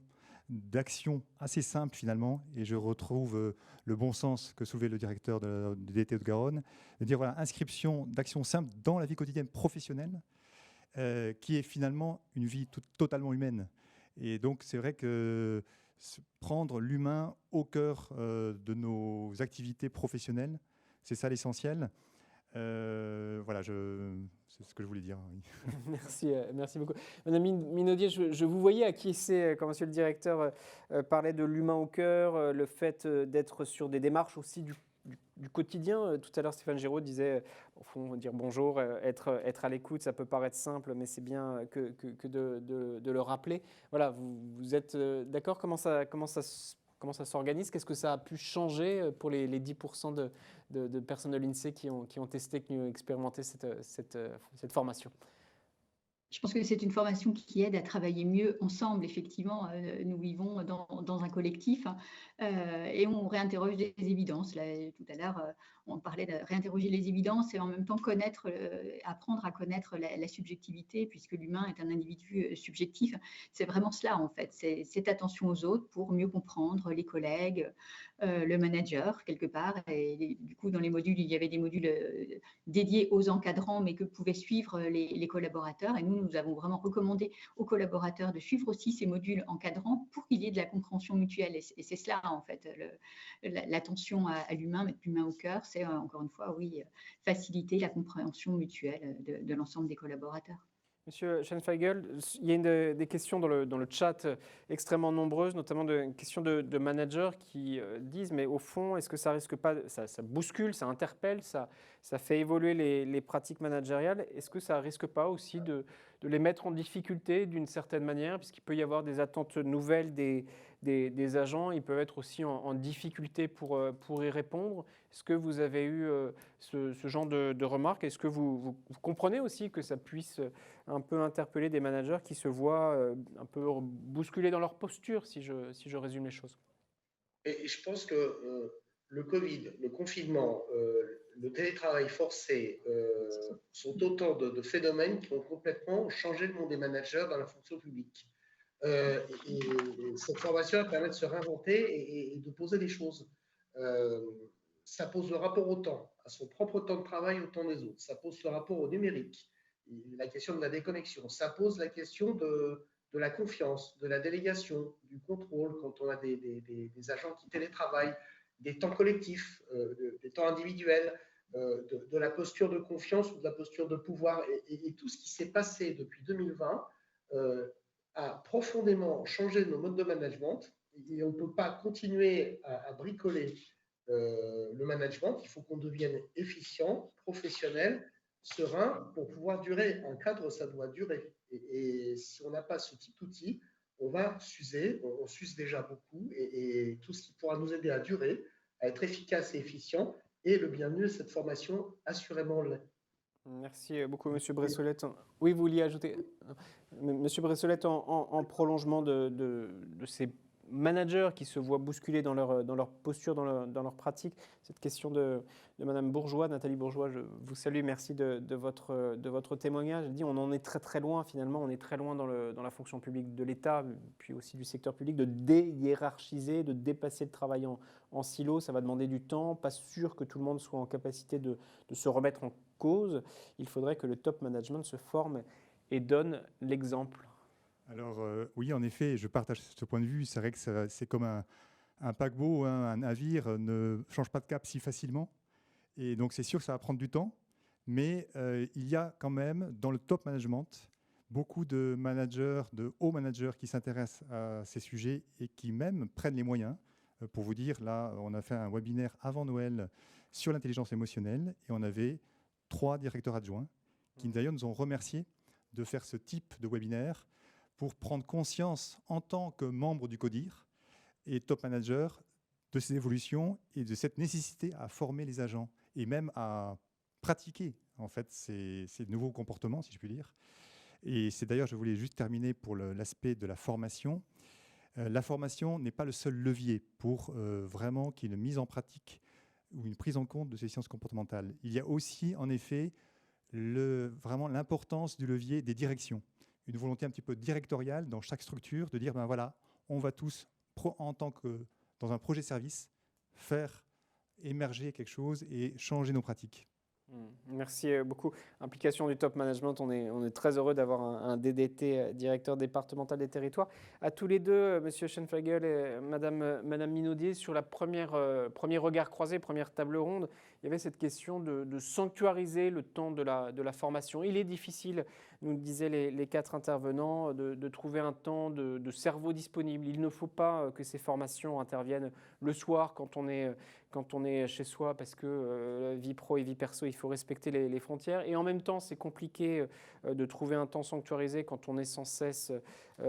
d'action assez simple finalement, et je retrouve le bon sens que soulevait le directeur de DT Haute-Garonne, de dire voilà, inscription d'actions simples dans la vie quotidienne professionnelle, qui est finalement une vie totalement humaine. Et donc c'est vrai que prendre l'humain au cœur de nos activités professionnelles, c'est ça l'essentiel. Voilà, c'est ce que je voulais dire. Oui. Merci beaucoup. Madame Minaudier, je vous voyais acquiescer quand monsieur le directeur parlait de l'humain au cœur, le fait d'être sur des démarches aussi du quotidien. Tout à l'heure, Stéphane Géraud disait, au fond, dire bonjour, être à l'écoute, ça peut paraître simple, mais c'est bien que de le rappeler. Voilà, vous êtes d'accord? Comment ça s'organise? Qu'est-ce que ça a pu changer pour les 10% de personnes de l'INSEE qui ont testé, qui ont expérimenté cette formation? Je pense que c'est une formation qui aide à travailler mieux ensemble. Effectivement, nous vivons dans un collectif et on réinterroge des évidences. Là, tout à l'heure, on parlait de réinterroger les évidences et en même temps apprendre à connaître la subjectivité, puisque l'humain est un individu subjectif. C'est vraiment cela, en fait. C'est cette attention aux autres pour mieux comprendre les collègues, le manager, quelque part. Et du coup, dans les modules, il y avait des modules dédiés aux encadrants, mais que pouvaient suivre les collaborateurs. Et nous avons vraiment recommandé aux collaborateurs de suivre aussi ces modules encadrants pour qu'il y ait de la compréhension mutuelle. Et c'est cela, en fait, l'attention à l'humain, mettre l'humain au cœur, c'est encore une fois, oui, faciliter la compréhension mutuelle de l'ensemble des collaborateurs. Monsieur Schenfeigel, il y a des questions dans le chat extrêmement nombreuses, notamment des questions de managers qui disent, mais au fond, est-ce que ça risque pas, ça bouscule, ça interpelle, ça fait évoluer les pratiques managériales, est-ce que ça risque pas aussi de les mettre en difficulté d'une certaine manière, puisqu'il peut y avoir des attentes nouvelles des agents, ils peuvent être aussi en difficulté pour y répondre. Est-ce que vous avez eu ce genre de remarques? Est-ce que vous comprenez aussi que ça puisse un peu interpeller des managers qui se voient un peu bousculés dans leur posture, si je résume les choses? Et je pense que le Covid, le confinement, le télétravail forcé sont autant de phénomènes qui ont complètement changé le monde des managers dans la fonction publique. Et cette formation permet de se réinventer et de poser des choses. Ça pose le rapport au temps, à son propre temps de travail, au temps des autres. Ça pose le rapport au numérique, la question de la déconnexion. Ça pose la question de la confiance, de la délégation, du contrôle quand on a des agents qui télétravaillent, des temps collectifs, des temps individuels, de la posture de confiance ou de la posture de pouvoir. Et tout ce qui s'est passé depuis 2020 a profondément changé nos modes de management. Et on ne peut pas continuer à bricoler le management. Il faut qu'on devienne efficient, professionnel, serein pour pouvoir durer. Un cadre, ça doit durer. Et si on n'a pas ce type d'outil, on va s'user, on s'use déjà beaucoup, et tout ce qui pourra nous aider à durer, à être efficace et efficient, est le bienvenu. Cette formation, assurément, l'est. Merci beaucoup, Monsieur Bressolette. Oui, vous vouliez ajouter, Monsieur Bressolette, en prolongement de ces managers qui se voient bousculés dans leur posture, dans leur pratique. Cette question de Madame Bourgeois, Nathalie Bourgeois, je vous salue, merci de votre témoignage. Elle dit on en est très très loin finalement, on est très loin dans la fonction publique de l'État, puis aussi du secteur public, de déhiérarchiser, de dépasser le travail en silo. Ça va demander du temps, pas sûr que tout le monde soit en capacité de se remettre en cause. Il faudrait que le top management se forme et donne l'exemple. Alors oui, en effet, je partage ce point de vue. C'est vrai que c'est comme un paquebot, hein, un navire ne change pas de cap si facilement. Et donc c'est sûr que ça va prendre du temps. Mais il y a quand même dans le top management beaucoup de managers, de hauts managers qui s'intéressent à ces sujets et qui même prennent les moyens. Pour vous dire, là, on a fait un webinaire avant Noël sur l'intelligence émotionnelle et on avait 3 directeurs adjoints qui d'ailleurs nous ont remerciés de faire ce type de webinaire pour prendre conscience en tant que membre du CODIR et top manager de ces évolutions et de cette nécessité à former les agents et même à pratiquer en fait ces nouveaux comportements, si je puis dire. Et c'est d'ailleurs, je voulais juste terminer pour l'aspect de la formation. La formation n'est pas le seul levier pour vraiment qu'il y ait une mise en pratique ou une prise en compte de ces sciences comportementales. Il y a aussi, en effet, vraiment l'importance du levier des directions. Une volonté un petit peu directoriale dans chaque structure de dire, ben voilà, on va tous, en tant que dans un projet service, faire émerger quelque chose et changer nos pratiques. Merci beaucoup. Implication du top management, on est très heureux d'avoir un DDT, directeur départemental des territoires. À tous les deux, Monsieur Schenflegel et Madame Minaudier, sur la premier regard croisé, première table ronde, il y avait cette question de sanctuariser le temps de la formation. Il est difficile, nous le disaient les 4 intervenants, de trouver un temps de cerveau disponible. Il ne faut pas que ces formations interviennent le soir quand on est chez soi, parce que vie pro et vie perso, il faut respecter les frontières. Et en même temps, c'est compliqué de trouver un temps sanctuarisé quand on est sans cesse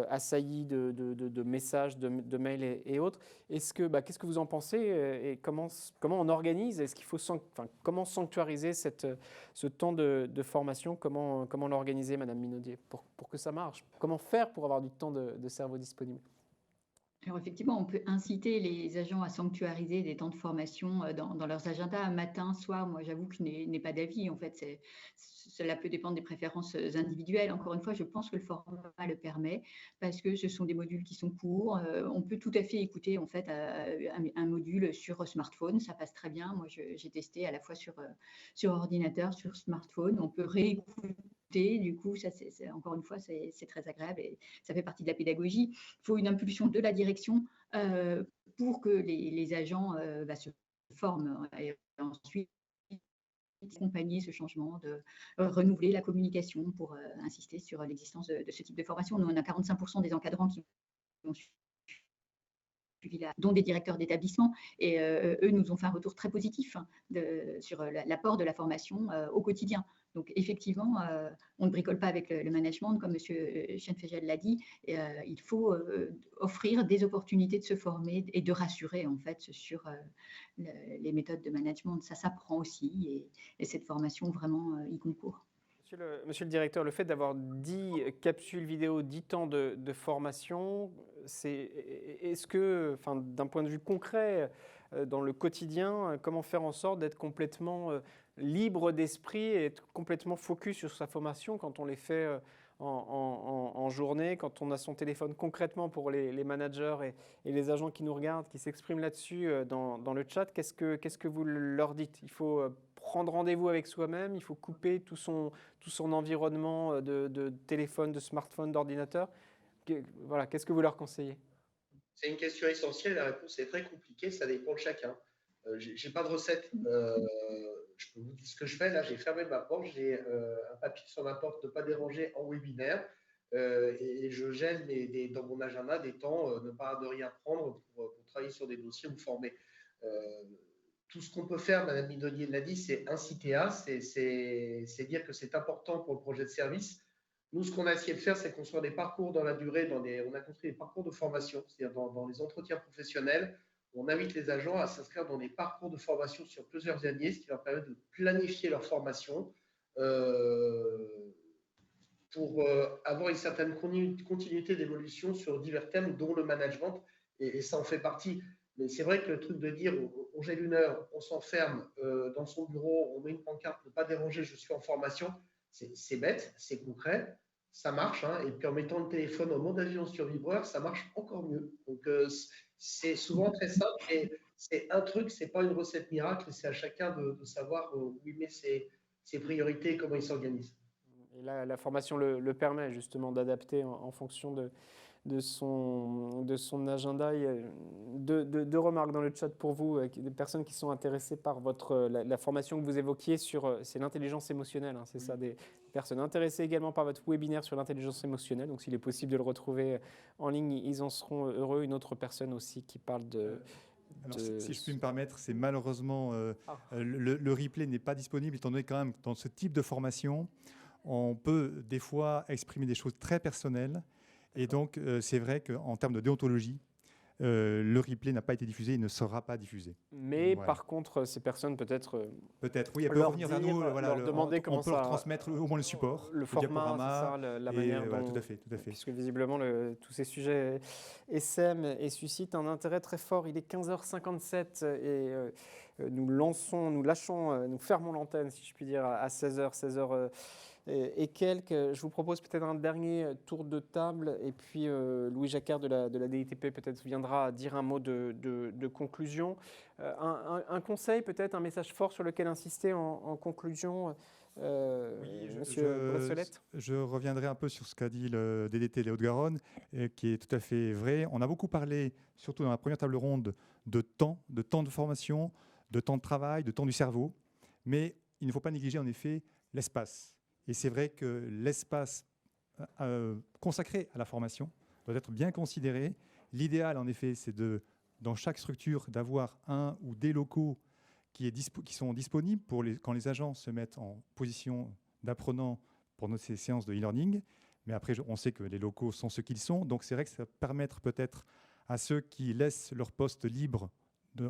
assailli de messages, de mails et autres. Qu'est-ce que vous en pensez et comment on organise? Est-ce qu'il faut comment sanctuariser ce temps de formation? Comment l'organiser, Madame Minaudier, pour que ça marche? Comment faire pour avoir du temps de cerveau disponible? Alors effectivement, on peut inciter les agents à sanctuariser des temps de formation dans leurs agendas, matin, soir. Moi, j'avoue que je n'ai pas d'avis. En fait, cela peut dépendre des préférences individuelles. Encore une fois, je pense que le format le permet parce que ce sont des modules qui sont courts. On peut tout à fait écouter en fait un module sur smartphone. Ça passe très bien. Moi, j'ai testé à la fois sur ordinateur, sur smartphone. On peut réécouter. Du coup, ça, encore une fois, c'est très agréable et ça fait partie de la pédagogie. Il faut une impulsion de la direction pour que les agents se forment et ensuite accompagner ce changement, de renouveler la communication pour insister sur l'existence de ce type de formation. Nous, on a 45% des encadrants qui ont suivi dont des directeurs d'établissement, et eux nous ont fait un retour très positif sur l'apport de la formation au quotidien. Donc effectivement, on ne bricole pas avec le management, comme M. Schenflegel l'a dit. Il faut offrir des opportunités de se former et de rassurer en fait sur les méthodes de management. Ça s'apprend aussi et cette formation vraiment y concourt. Monsieur le directeur, le fait d'avoir 10 capsules vidéo, 10 temps de formation, est-ce que, d'un point de vue concret, dans le quotidien, comment faire en sorte d'être complètement libre d'esprit et être complètement focus sur sa formation quand on les fait en journée, quand on a son téléphone concrètement pour les managers et les agents qui nous regardent, qui s'expriment là-dessus dans le chat? Qu'est-ce que vous leur dites? Il faut prendre rendez-vous avec soi-même, il faut couper tout son environnement de téléphone, de smartphone, d'ordinateur. Voilà, qu'est-ce que vous leur conseillez? C'est une question essentielle, la réponse est très compliquée, ça dépend de chacun. Je n'ai pas de recette. Je peux vous dire ce que je fais. Là, j'ai fermé ma porte, j'ai un papier sur ma porte ne pas déranger en webinaire et je gèle dans mon agenda des temps de rien prendre pour travailler sur des dossiers ou former. Tout ce qu'on peut faire, Madame Minaudier l'a dit, c'est inciter à, c'est dire que c'est important pour le projet de service. Nous, ce qu'on a essayé de faire, c'est construire des parcours dans la durée, on a construit des parcours de formation, c'est-à-dire dans les entretiens professionnels. On invite les agents à s'inscrire dans des parcours de formation sur plusieurs années, ce qui leur permet de planifier leur formation pour avoir une certaine continuité d'évolution sur divers thèmes, dont le management et ça en fait partie. Mais c'est vrai que le truc de dire on gèle 1 heure, on s'enferme dans son bureau, on met une pancarte, ne pas déranger, je suis en formation, c'est bête, c'est concret, ça marche. Hein, et puis en mettant le téléphone en mode avion sur vibreur, ça marche encore mieux. Donc c'est souvent très simple et c'est un truc, c'est pas une recette miracle, c'est à chacun de savoir où il met ses priorités et comment il s'organise. Et là, la formation le permet justement d'adapter en fonction de son agenda. Il y a deux remarques dans le chat pour vous, des personnes qui sont intéressées par la formation que vous évoquiez c'est l'intelligence émotionnelle. Hein, c'est ça, des personnes intéressées également par votre webinaire sur l'intelligence émotionnelle. Donc s'il est possible de le retrouver en ligne, ils en seront heureux. Une autre personne aussi qui parle Alors, si je puis me permettre, c'est malheureusement le replay n'est pas disponible, étant donné quand même dans ce type de formation, on peut des fois exprimer des choses très personnelles. Et donc, c'est vrai qu'en termes de déontologie, le replay n'a pas été diffusé et ne sera pas diffusé. Mais voilà. Par contre, ces personnes peut-être... Peut-être, oui, elles peuvent revenir vers nous. Voilà, leur demander comment on peut leur transmettre au moins le support, le format, la manière dont... Tout à fait. Puisque visiblement, tous ces sujets essaiment et suscitent un intérêt très fort. Il est 15h57 et nous fermons l'antenne, si je puis dire, à 16h et quelques. Je vous propose peut-être un dernier tour de table et puis Louis Jacquard de la DITP peut-être viendra dire un mot de conclusion. Un conseil, peut-être un message fort sur lequel insister en conclusion, Monsieur Bressolette. Je reviendrai un peu sur ce qu'a dit le DDT de Haute-Garonne, qui est tout à fait vrai. On a beaucoup parlé, surtout dans la première table ronde, de temps de formation, de temps de travail, de temps du cerveau, mais il ne faut pas négliger en effet l'espace. Et c'est vrai que l'espace consacré à la formation doit être bien considéré. L'idéal, en effet, c'est dans chaque structure d'avoir un ou des locaux qui sont disponibles quand les agents se mettent en position d'apprenant pour ces séances de e-learning. Mais après, on sait que les locaux sont ce qu'ils sont. Donc, c'est vrai que ça va permettre peut-être à ceux qui laissent leur poste libre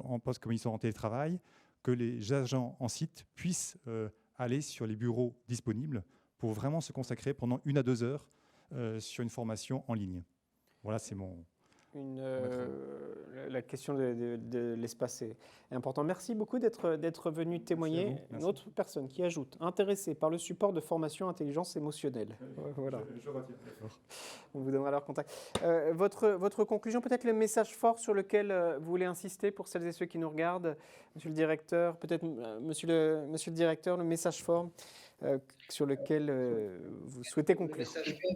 en poste comme ils sont en télétravail, que les agents en site puissent aller sur les bureaux disponibles pour vraiment se consacrer pendant 1 à 2 heures sur une formation en ligne. Voilà, c'est la question de l'espace est importante. Merci beaucoup d'être venu témoigner. Une autre personne qui ajoute, intéressée par le support de formation intelligence émotionnelle. Voilà. Je retiens. On vous donnera leur contact. Votre conclusion, peut-être le message fort sur lequel vous voulez insister pour celles et ceux qui nous regardent, Monsieur le Directeur, peut-être Monsieur le Directeur, le message fort sur lequel vous souhaitez conclure. Le message fort,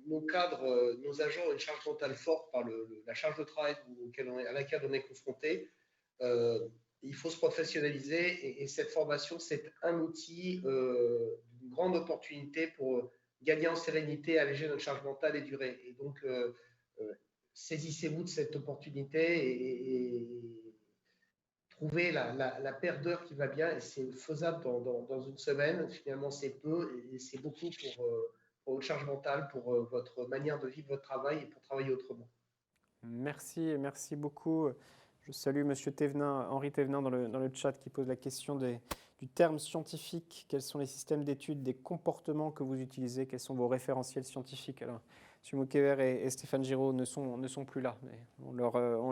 nos cadres, nos agents ont une charge mentale forte par la charge de travail à laquelle on est confronté. Il faut se professionnaliser et cette formation, c'est un outil, une grande opportunité pour gagner en sérénité, alléger notre charge mentale et durer. Et donc, saisissez-vous de cette opportunité et trouvez la paire d'heures qui va bien. Et c'est faisable dans 1 semaine. Finalement, c'est peu et c'est beaucoup pour votre charge mentale, pour votre manière de vivre votre travail et pour travailler autrement. Merci beaucoup. Je salue Monsieur Henri Thévenin dans le chat qui pose la question du terme scientifique. Quels sont les systèmes d'études des comportements que vous utilisez? Quels sont vos référentiels scientifiques? Alors, M. Moukever et Stéphane Giraud ne sont plus là. Mais on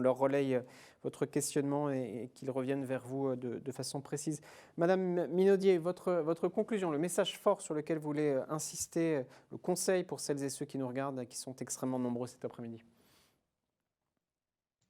leur relaye votre questionnement et qu'ils reviennent vers vous de façon précise. Madame Minaudier, votre conclusion, le message fort sur lequel vous voulez insister, le conseil pour celles et ceux qui nous regardent et qui sont extrêmement nombreux cet après-midi.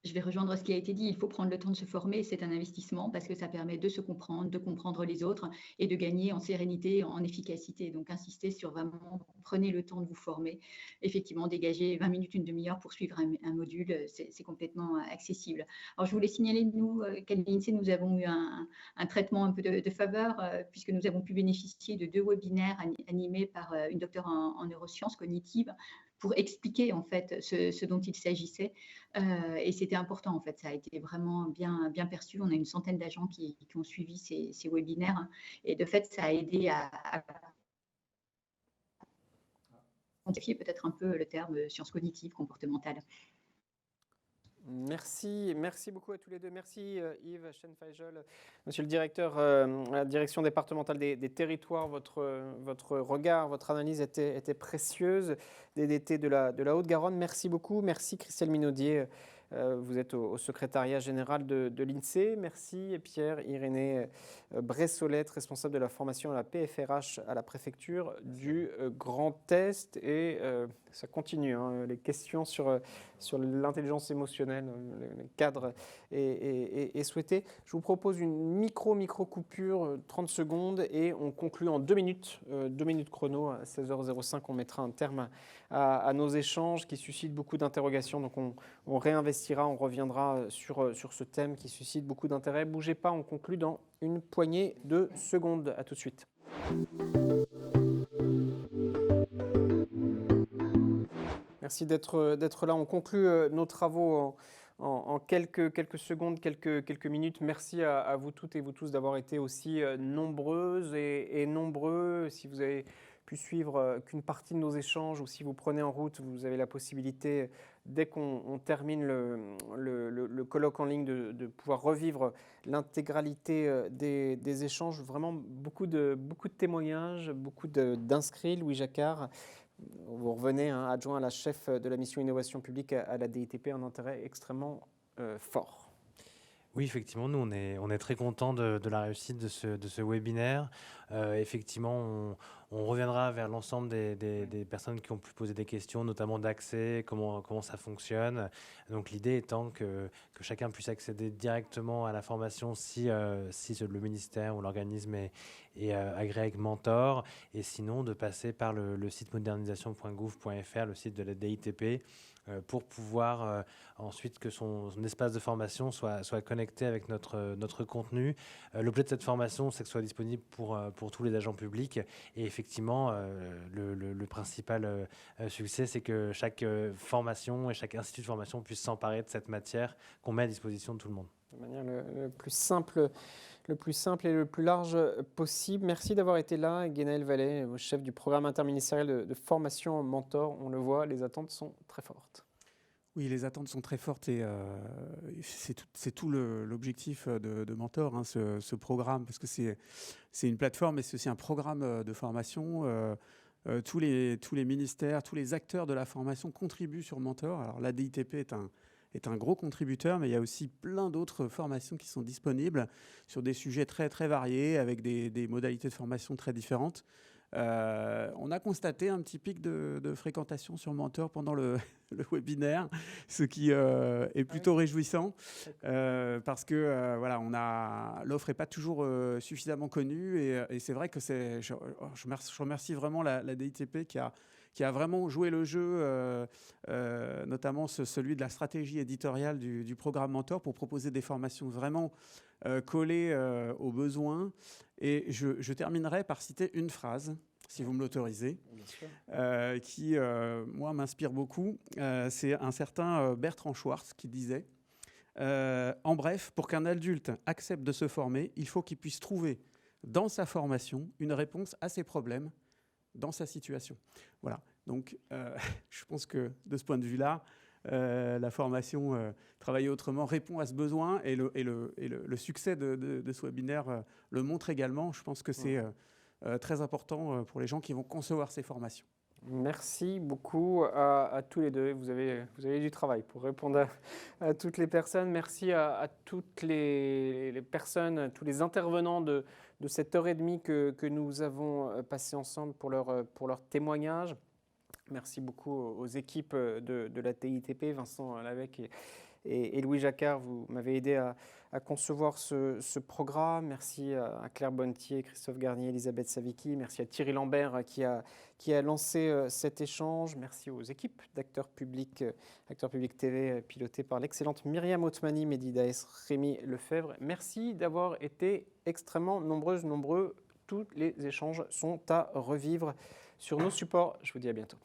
Je vais rejoindre ce qui a été dit. Il faut prendre le temps de se former. C'est un investissement parce que ça permet de se comprendre, de comprendre les autres et de gagner en sérénité, en efficacité. Donc, insistez sur vraiment, prenez le temps de vous former. Effectivement, dégager 20 minutes, une demi-heure pour suivre un module, c'est complètement accessible. Alors, je voulais signaler, nous, qu'à l'INSEE, nous avons eu un traitement un peu de faveur puisque nous avons pu bénéficier de 2 webinaires animés par une docteure en neurosciences cognitives pour expliquer en fait ce dont il s'agissait. Et c'était important en fait, ça a été vraiment bien perçu. On a une centaine d'agents qui ont suivi ces webinaires et de fait, ça a aidé à quantifier peut-être un peu le terme sciences cognitives comportementales. Merci beaucoup à tous les deux. Merci Yves Schenfeigel, monsieur le directeur à la direction départementale des territoires. Votre regard, votre analyse était précieuse. DDT de la Haute-Garonne, merci beaucoup. Merci Christelle Minaudier, vous êtes au secrétariat général de l'INSEE. Merci Pierre-Irénée Bressolette, responsable de la formation à la PFRH à la préfecture du Grand Est. Et ça continue, hein, les questions sur l'intelligence émotionnelle, le cadre est souhaité. Je vous propose une micro coupure, 30 secondes, et on conclut en 2 minutes, 2 minutes chrono. À 16h05, on mettra un terme à nos échanges qui suscitent beaucoup d'interrogations. Donc on réinvestira, on reviendra sur ce thème qui suscite beaucoup d'intérêt. Bougez pas, on conclut dans une poignée de secondes. À tout de suite. Merci d'être là. On conclut nos travaux en quelques secondes, quelques minutes. Merci à vous toutes et vous tous d'avoir été aussi nombreuses et nombreux. Si vous avez pu suivre qu'une partie de nos échanges ou si vous prenez en route, vous avez la possibilité, dès qu'on termine le colloque en ligne, de pouvoir revivre l'intégralité des échanges. Vraiment beaucoup de témoignages, beaucoup d'inscrits. Louis Jacquard, vous revenez, hein, adjoint à la chef de la mission innovation publique à la DITP, un intérêt extrêmement fort. Oui, effectivement, nous, on est très contents de la réussite de ce webinaire. Effectivement, on reviendra vers l'ensemble des personnes qui ont pu poser des questions, notamment d'accès, comment ça fonctionne. Donc, l'idée étant que chacun puisse accéder directement à la formation si le ministère ou l'organisme est agréé avec Mentor, et sinon de passer par le site modernisation.gouv.fr, le site de la DITP, pour pouvoir ensuite que son espace de formation soit connecté avec notre contenu. L'objet de cette formation, c'est que ce soit disponible pour tous les agents publics. Et effectivement, le principal succès, c'est que chaque formation et chaque institut de formation puisse s'emparer de cette matière qu'on met à disposition de tout le monde. De manière le plus simple et le plus large possible. Merci d'avoir été là, Guénaël Vallet, chef du programme interministériel de formation Mentor. On le voit, les attentes sont très fortes. Oui, les attentes sont très fortes et c'est tout l'objectif de Mentor, hein, ce programme, parce que c'est une plateforme, mais c'est aussi un programme de formation. Tous les ministères, tous les acteurs de la formation contribuent sur Mentor. Alors la DITP est un gros contributeur, mais il y a aussi plein d'autres formations qui sont disponibles sur des sujets très, très variés, avec des modalités de formation très différentes. On a constaté un petit pic de fréquentation sur Mentor pendant le webinaire, ce qui est plutôt réjouissant, parce que voilà, l'offre n'est pas toujours suffisamment connue, et c'est vrai que je remercie vraiment la DITP qui a vraiment joué le jeu, notamment celui de la stratégie éditoriale du programme Mentor, pour proposer des formations vraiment collées aux besoins. Et je terminerai par citer une phrase, si vous me l'autorisez, qui, moi, m'inspire beaucoup. C'est un certain Bertrand Schwartz qui disait « En bref, pour qu'un adulte accepte de se former, il faut qu'il puisse trouver dans sa formation une réponse à ses problèmes, dans sa situation. » Voilà. Donc, je pense que de ce point de vue-là, la formation Travailler autrement répond à ce besoin, et le succès de ce webinaire le montre également. Je pense que c'est très important pour les gens qui vont concevoir ces formations. Merci beaucoup à tous les deux. Vous avez du travail pour répondre à toutes les personnes. Merci à toutes les personnes, tous les intervenants de cette heure et demie que nous avons passé ensemble pour leur témoignage. Merci beaucoup aux équipes de la TITP, Vincent Lavec et Louis Jacquard. Vous m'avez aidé à concevoir ce programme. Merci à Claire Bonnetier, Christophe Garnier, Elisabeth Savicki. Merci à Thierry Lambert qui a lancé cet échange. Merci aux équipes d'Acteurs Publics TV, pilotées par l'excellente Myriam Otmani, Mehdi Daes, Rémi Lefebvre. Merci d'avoir été extrêmement nombreux. Tous les échanges sont à revivre sur nos supports. Je vous dis à bientôt.